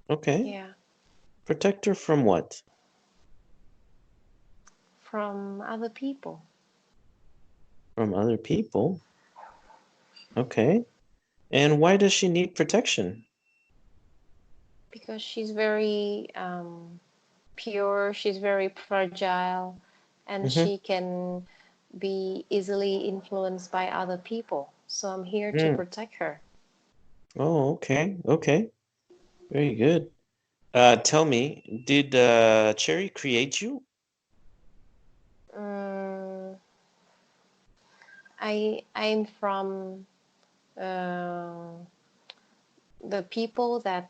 A: Okay.
B: Yeah,
A: Protect her from what?
B: from other people
A: From other people? Okay. And why does she need protection?
B: because she's very pure. She's very fragile, and
A: Mm-hmm.
B: she can be easily influenced by other people. So I'm here to
A: Mm.
B: protect her.
A: Oh, okay. Okay. Very good. Tell me, did Cherry create you?
B: Mm, I'm from uh, the people that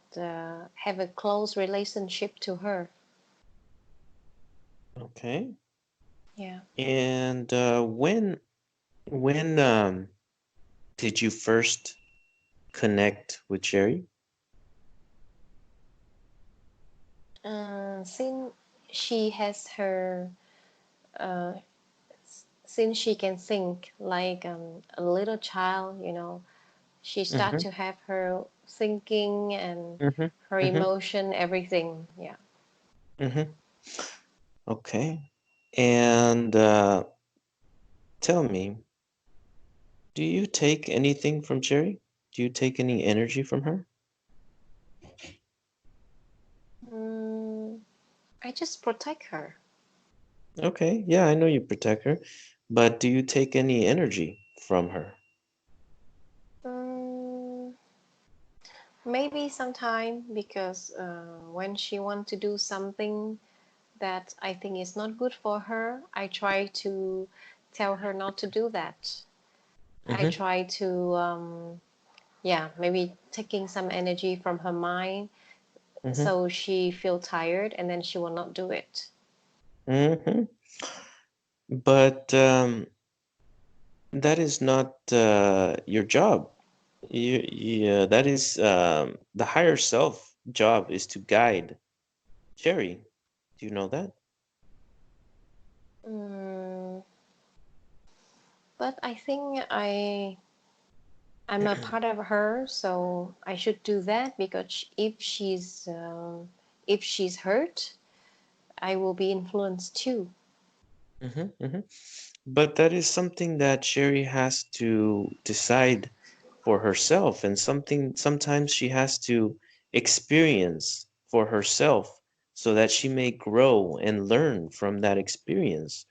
B: have a close relationship to her.
A: Okay.
B: Yeah.
A: And when did you first connect with Cherry?
B: Since she has her, uh, since she can think like a little child, she start
A: Mm-hmm.
B: to have her thinking and
A: Mm-hmm.
B: her
A: Mm-hmm.
B: emotion, everything. Yeah.
A: Mm-hmm. Okay. And tell me, do you take anything from Cherry? Do you take any energy from her?
B: Mm, I just protect her.
A: Okay, yeah, I know you protect her, but do you take any energy from her?
B: Mm, maybe sometime because when she want to do something that I think is not good for her, I try to tell her not to do that. I
A: Mm-hmm.
B: try to, yeah, maybe taking some energy from her mind
A: Mm-hmm.
B: so she feel tired and then she will not do it.
A: Mm-hmm. But that is not your job. Yeah, that is the higher self job is to guide Cherry. Do you know that?
B: Mm, but I think I'm a part of her, so I should do that because if she's hurt, I will be influenced too.
A: Mm-hmm. Mm-hmm. But that is something that Sherry has to decide for herself, and something sometimes she has to experience for herself so that she may grow and learn from that experience.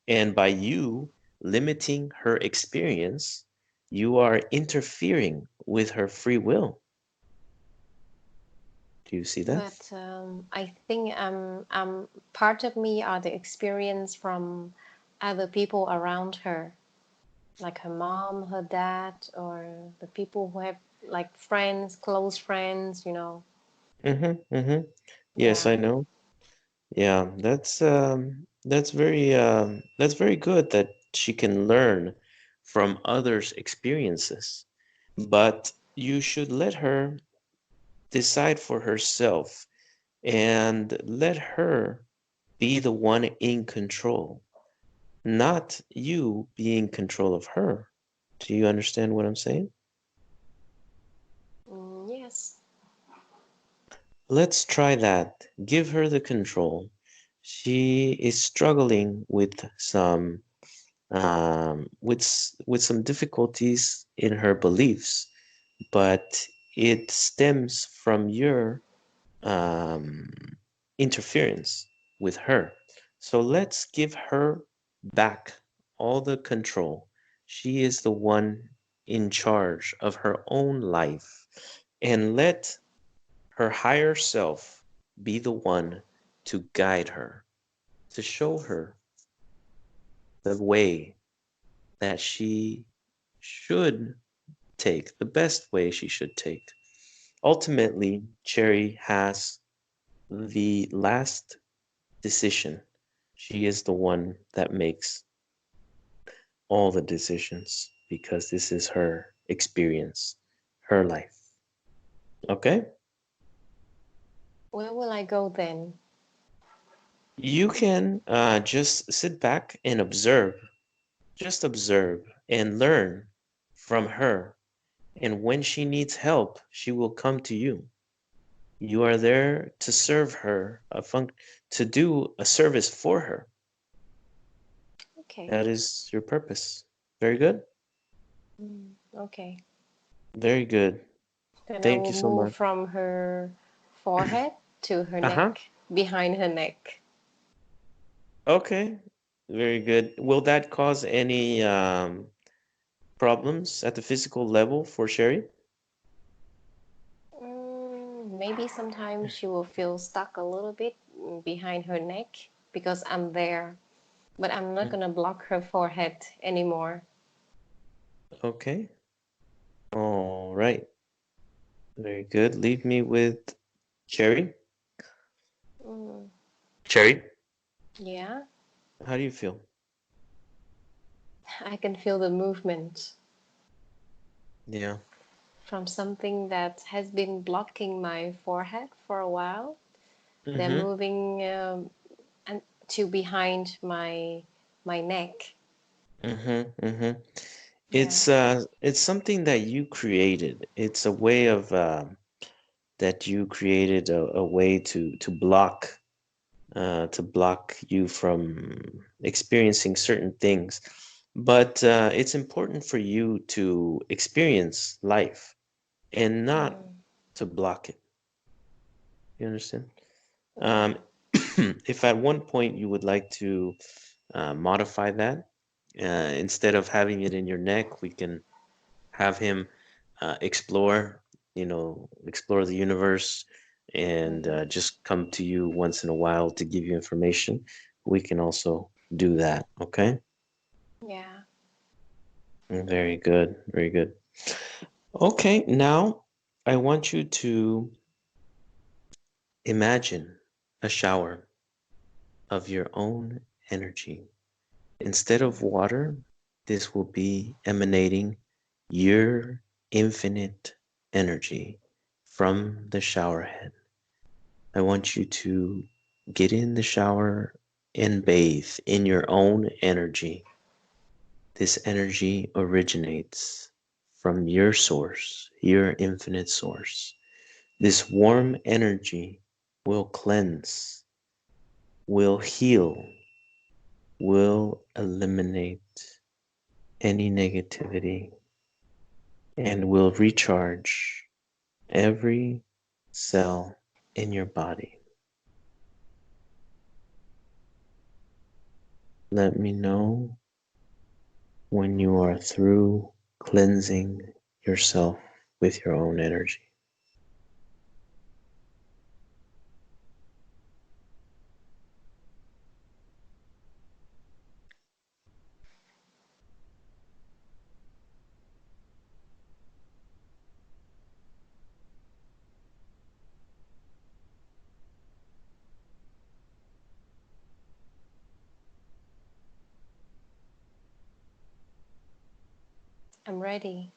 A: And by you limiting her experience, you are interfering with her free will. Do you see that?
B: But I think part of me are the experience from other people around her, like her mom, her dad, or the people who have like friends, close friends.
A: Mm-hmm, mm-hmm. Yes,
B: Yeah.
A: I know. Yeah, that's very good that she can learn from others' experiences. But you should let her decide for herself and let her be the one in control, not you be in control of her. Do you understand what I'm saying?
B: Yes.
A: Let's try that. Give her the control. She is struggling with some difficulties in her beliefs, but it stems from your um, interference with her. So let's give her back all the control. She is the one in charge of her own life, and let her higher self be the one to guide her, to show her the way that she should take, the best way she should take. Ultimately, Cherry has the last decision. She is the one that makes all the decisions because this is her experience, her life. Okay?
B: Where will I go then?
A: You can just sit back and observe. Just observe and learn from her. And when she needs help, she will come to you. You are there to serve her, to do a service for her.
B: Okay.
A: That is your purpose. Very good.
B: Okay.
A: Very good.
B: Then I
A: Thank
B: will
A: you so
B: move
A: much.
B: from her forehead to her
A: Uh-huh.
B: neck, behind her neck.
A: Okay. Very good. Will that cause any problems at the physical level for Sherry?
B: Maybe sometimes she will feel stuck a little bit behind her neck because I'm there, but I'm not
A: Mm.
B: gonna block her forehead anymore.
A: Okay. All right. Very good. Leave me with Cherry.
B: Mm,
A: Cherry,
B: yeah,
A: how do you feel?
B: I can feel the movement
A: Yeah.
B: from something that has been blocking my forehead for a while. They're
A: Mm-hmm.
B: moving and to behind my neck.
A: Mm-hmm. Mm-hmm.
B: Yeah.
A: It's something that you created. It's a way of that you created a way to block you from experiencing certain things. But it's important for you to experience life and not
B: Mm,
A: to block it. You understand?
B: yeah.
A: Um, if at one point you would like to modify that, instead of having it in your neck, we can have him explore, explore the universe and
B: Hmm.
A: just come to you once in a while to give you information. We can also do that. Okay.
B: Yeah.
A: Very good. Very good. Okay. Now I want you to imagine a shower of your own energy. Instead of
B: Mm.
A: water, this will be emanating your infinite energy from the shower head. I want you to get in the shower and bathe in your own energy. This energy originates from your source, your infinite source. This warm energy will cleanse, will heal, will eliminate any negativity, and will recharge every cell in your body. Let me know when you are through cleansing yourself with your own energy.
B: I'm ready.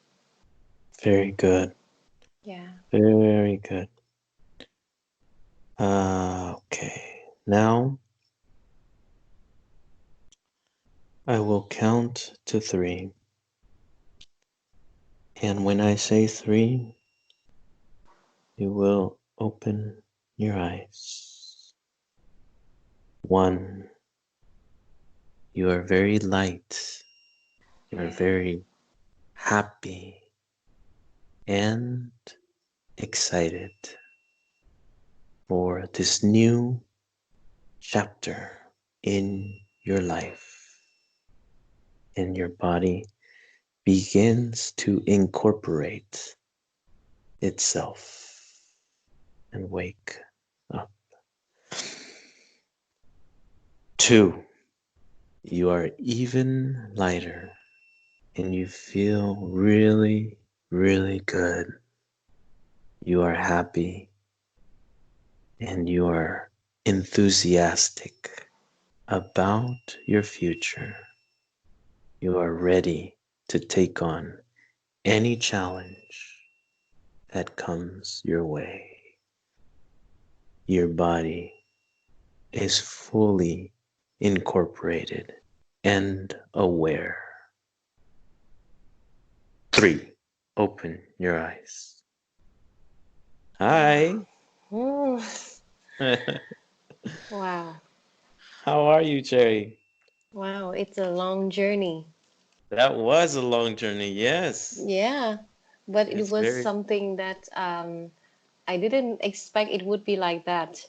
A: Very good.
B: Yeah.
A: Very good. Okay. Now I will count to three. And when I say three, you will open your eyes. One, you are very light. You are
B: Yeah.
A: very happy and excited for this new chapter in your life. And your body begins to incorporate itself and wake up. Two, you are even lighter and you feel really, really good. You are happy and you are enthusiastic about your future. You are ready to take on any challenge that comes your way. Your body is fully incorporated and aware. 3. Open your eyes.
B: Wow.
A: Hi.
B: Mm. Wow.
A: How are you, Cherry?
B: Wow. It's a long journey.
A: That was a long journey. Yes.
B: Yeah. But it
A: It's
B: was
A: very,
B: something that I didn't expect it would be like that,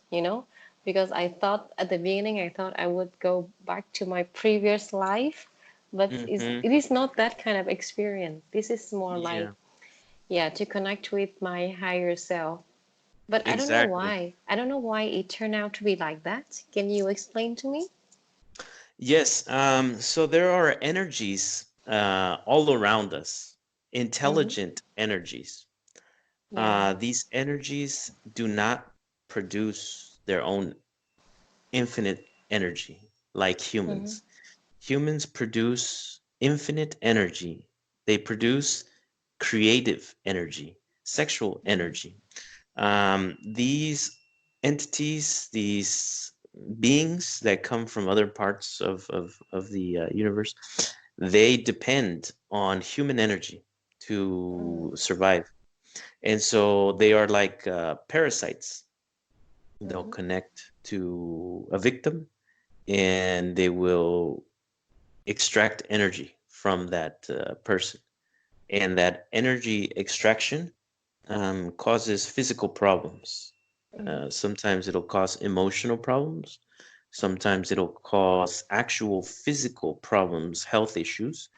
B: because I thought at the beginning, I thought I would go back to my previous life, but
A: mm-hmm.
B: it is not that kind of experience. This is more like,
A: Yeah,
B: yeah, to connect with my higher self. But I don't know
A: exactly.
B: why. I don't know why it turned out to be like that. Can you explain to me?
A: Yes, so there are energies all around us,
B: Mm-hmm.
A: intelligent energies.
B: Yeah.
A: These energies do not produce their own infinite energy like
B: Mm-hmm.
A: humans. Humans produce infinite energy. They produce creative energy, sexual energy. These entities, these beings that come from other parts of the universe, they depend on human energy to
B: Mm-hmm.
A: survive. And so they are like parasites. They'll
B: Mm-hmm.
A: connect to a victim and they will extract energy from that person. And that energy extraction causes physical problems. Sometimes it'll cause emotional problems. Sometimes it'll cause actual physical problems, health issues.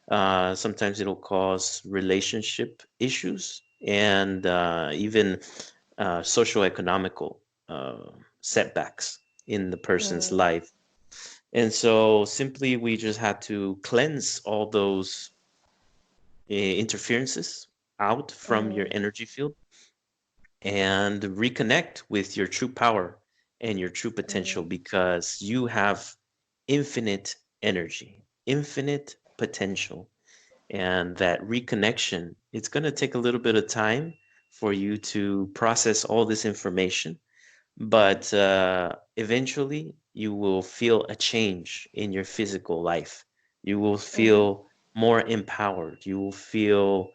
A: Sometimes it'll cause relationship issues and even socioeconomical uh, setbacks in the person's
B: Mm-hmm.
A: life. And so simply we just had to cleanse all those interferences out from your
B: Mm-hmm.
A: energy field and reconnect with your true power and your true potential
B: Mm-hmm.
A: because you have infinite energy, infinite potential. And that reconnection, it's going to take a little bit of time for you to process all this information, but eventually you will feel a change in your physical life. You will
B: Mm-hmm.
A: feel more empowered. You will feel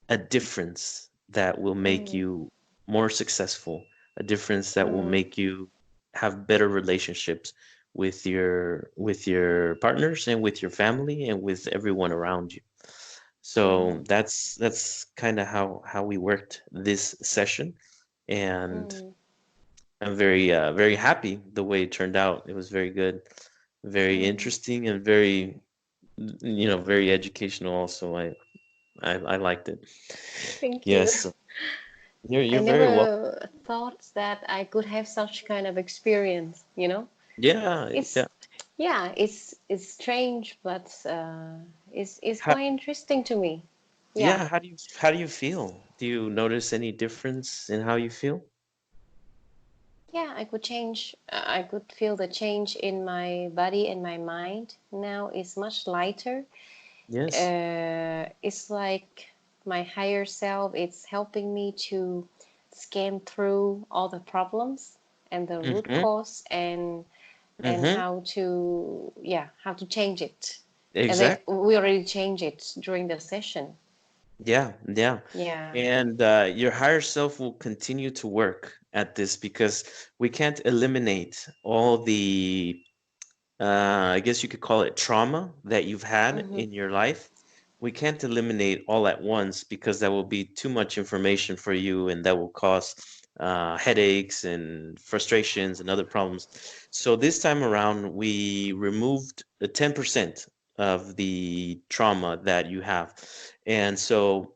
A: a difference that will make
B: Mm-hmm.
A: you more successful, a difference that will
B: Mm-hmm.
A: make you have better relationships with your partners and with your family and with everyone around you.
B: Mm-hmm.
A: So that's kind of how we worked this session, and
B: Mm-hmm.
A: I'm very happy the way it turned out. It was very good, very
B: Mm-hmm.
A: interesting, and very very educational. Also, I liked it.
B: Thank you.
A: Yes,
B: I
A: you're very welcome.
B: never thought that I could have such kind of experience.
A: Yeah,
B: It's
A: yeah.
B: yeah, it's strange, but it's
A: How,
B: quite interesting to me. Yeah.
A: yeah, how do you feel? Do you notice any difference in how you feel?
B: Yeah, I could change. I could feel the change in my body and my mind. Now it's much lighter.
A: Yes.
B: It's like my higher self. It's helping me to scan through all the problems and the root
A: Mm-hmm.
B: cause and
A: Mm-hmm.
B: how to change it. And then
A: Exactly.
B: we already changed it during the session.
A: Yeah, yeah.
B: Yeah.
A: And your higher self will continue to work at this because we can't eliminate all the I guess you could call it trauma that you've had
B: Mm-hmm.
A: in your life. We can't eliminate all at once because that will be too much information for you and that will cause headaches and frustrations and other problems. So this time around, we removed 10% of the trauma that you have. And so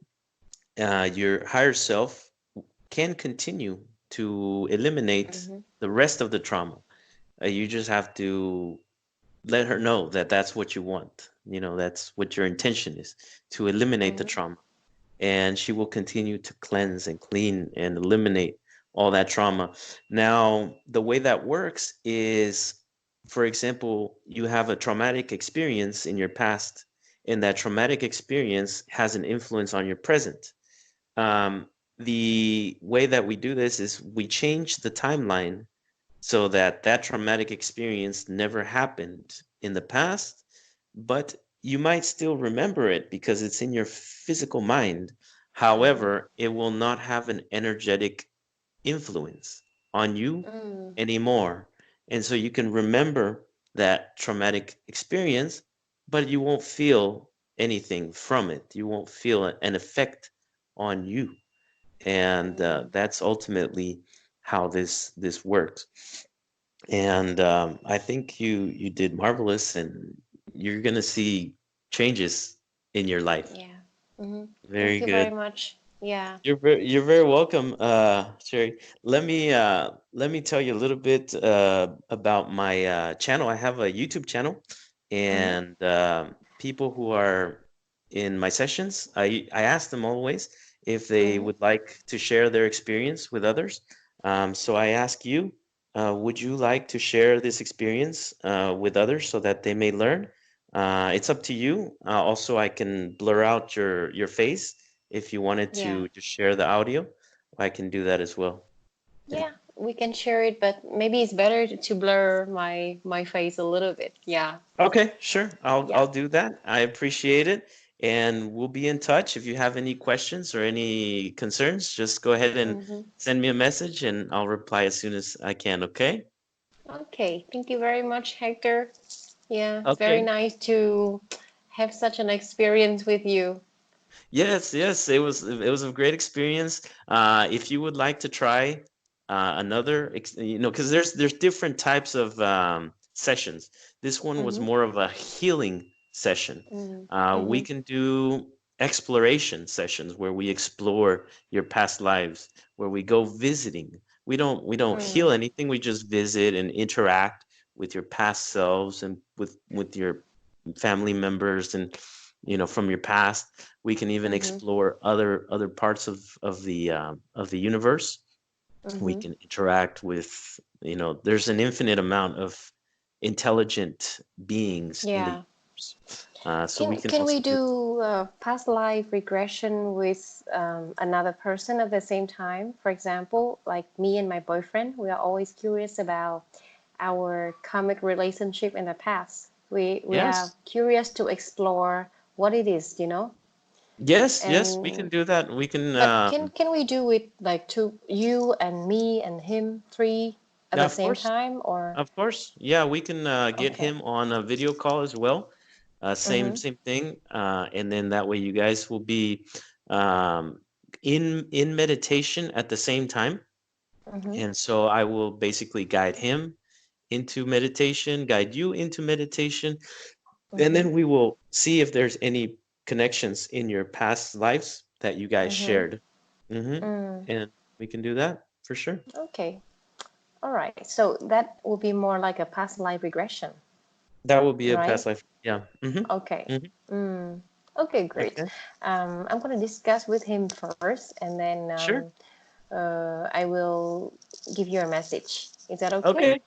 A: your higher self can continue to eliminate
B: Mm-hmm.
A: the rest of the trauma. You just have to let her know that that's what you want. That's what your intention is, to eliminate the
B: Mm-hmm.
A: trauma. And she will continue to cleanse and clean and eliminate all that trauma. Now, the way that works is, for example, you have a traumatic experience in your past, and that traumatic experience has an influence on your present. The way that we do this is we change the timeline so that that traumatic experience never happened in the past, but you might still remember it because it's in your physical mind.
B: Mm-hmm.
A: However, it will not have an energetic influence on you
B: Mm.
A: anymore. And so you can remember that traumatic experience, but you won't feel anything from it. You won't feel an effect on you. And
B: Mm.
A: that's ultimately how this works. And I think you did marvelous, and you're gonna see changes in your life.
B: Yeah. Mm-hmm. Thank
A: Very
B: you very
A: good.
B: much. Yeah.
A: You're very welcome, Sherry. Let me tell you a little bit about my channel. I have a YouTube channel,
B: Mm-hmm.
A: and people who are in my sessions, I ask them always if they
B: Mm-hmm.
A: would like to share their experience with others. So I ask you, would you like to share this experience with others so that they may learn? It's up to you. Also, I can blur out your face if you wanted
B: Yeah.
A: to just share the audio. I can do that as well.
B: Yeah. We can share it, but maybe it's better to blur my face a little bit. Yeah.
A: Okay, sure. I'll
B: Yeah.
A: I'll do that. I appreciate it, and we'll be in touch. If you have any questions or any concerns, just go ahead and
B: Mm-hmm.
A: send me a message, and I'll reply as soon as I can. Okay?
B: Okay. Thank you very much, Hector. Yeah. Very
A: Okay.
B: nice to have such an experience with you.
A: Yes, yes, it was a great experience. If you would like to try because there's different types of sessions. This one was
B: Mm-hmm.
A: more of a healing session. We
B: Mm-hmm.
A: can do exploration sessions where we explore your past lives, where we go visiting. We don't heal
B: Mm.
A: anything. We just visit and interact with your past selves and with your family members and from your past. We can even
B: Mm-hmm.
A: explore other parts of the universe. We
B: Mm-hmm.
A: can interact with, there's an infinite amount of intelligent beings in the
B: Yeah.
A: universe. So we
B: Can
A: can
B: can we
A: also do.
B: do past life regression with another person at the same time? For example, like me and my boyfriend, we are always curious about our karmic relationship in the past. We are
A: Yes,
B: curious to explore what it is, you know.
A: yes, we can
B: And
A: do that. We can,
B: but can we do it like two, you and me and him, three at
A: yeah,
B: the
A: of
B: same
A: course.
B: time, or
A: Of course, yeah, we can get
B: okay?
A: him on a video call as well. Same
B: Mm-hmm.
A: same thing, and then that way you guys will be um, in meditation at the same time.
B: Mm-hmm.
A: And so I will basically guide him into meditation, guide you into meditation, and
B: Mm-hmm.
A: then we will see if there's any connections in your past lives that you guys
B: Mm-hmm.
A: shared.
B: Mm.
A: And we can do that for sure.
B: Okay. All right. So that will be more like a past life regression,
A: That will be a
B: right?
A: past life. Yeah.
B: Okay.
A: Hmm.
B: Mm. Okay, great.
A: Okay.
B: I'm going to discuss with him first, and then
A: Sure.
B: I will give you a message. Is that okay?
A: Okay.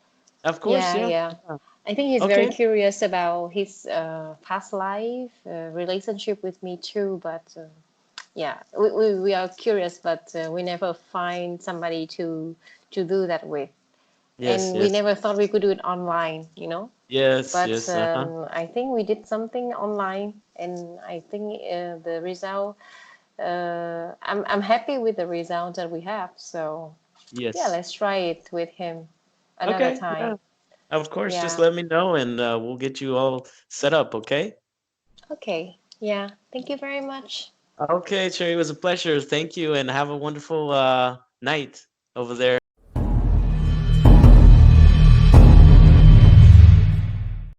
A: Of course.
B: Yeah,
A: Yeah.
B: yeah. I think he's very
A: Okay.
B: curious about his past life relationship with me too, but yeah, we are curious, but we never find somebody to do that with.
A: Yes.
B: And we
A: Yes.
B: never thought we could do it online, you know.
A: Yes.
B: But
A: Yes. Uh-huh.
B: I think we did something online, and I think the result. I'm happy with the result that we have. So yeah,
A: Yes.
B: let's try it with him another
A: Okay. Yeah.
B: time.
A: Of course. Just
B: Yeah.
A: let me know, and we'll get you all set up. Okay.
B: Okay. Yeah. Thank you very much.
A: Okay, Cherry, it was a pleasure. Thank you, and have a wonderful night over there.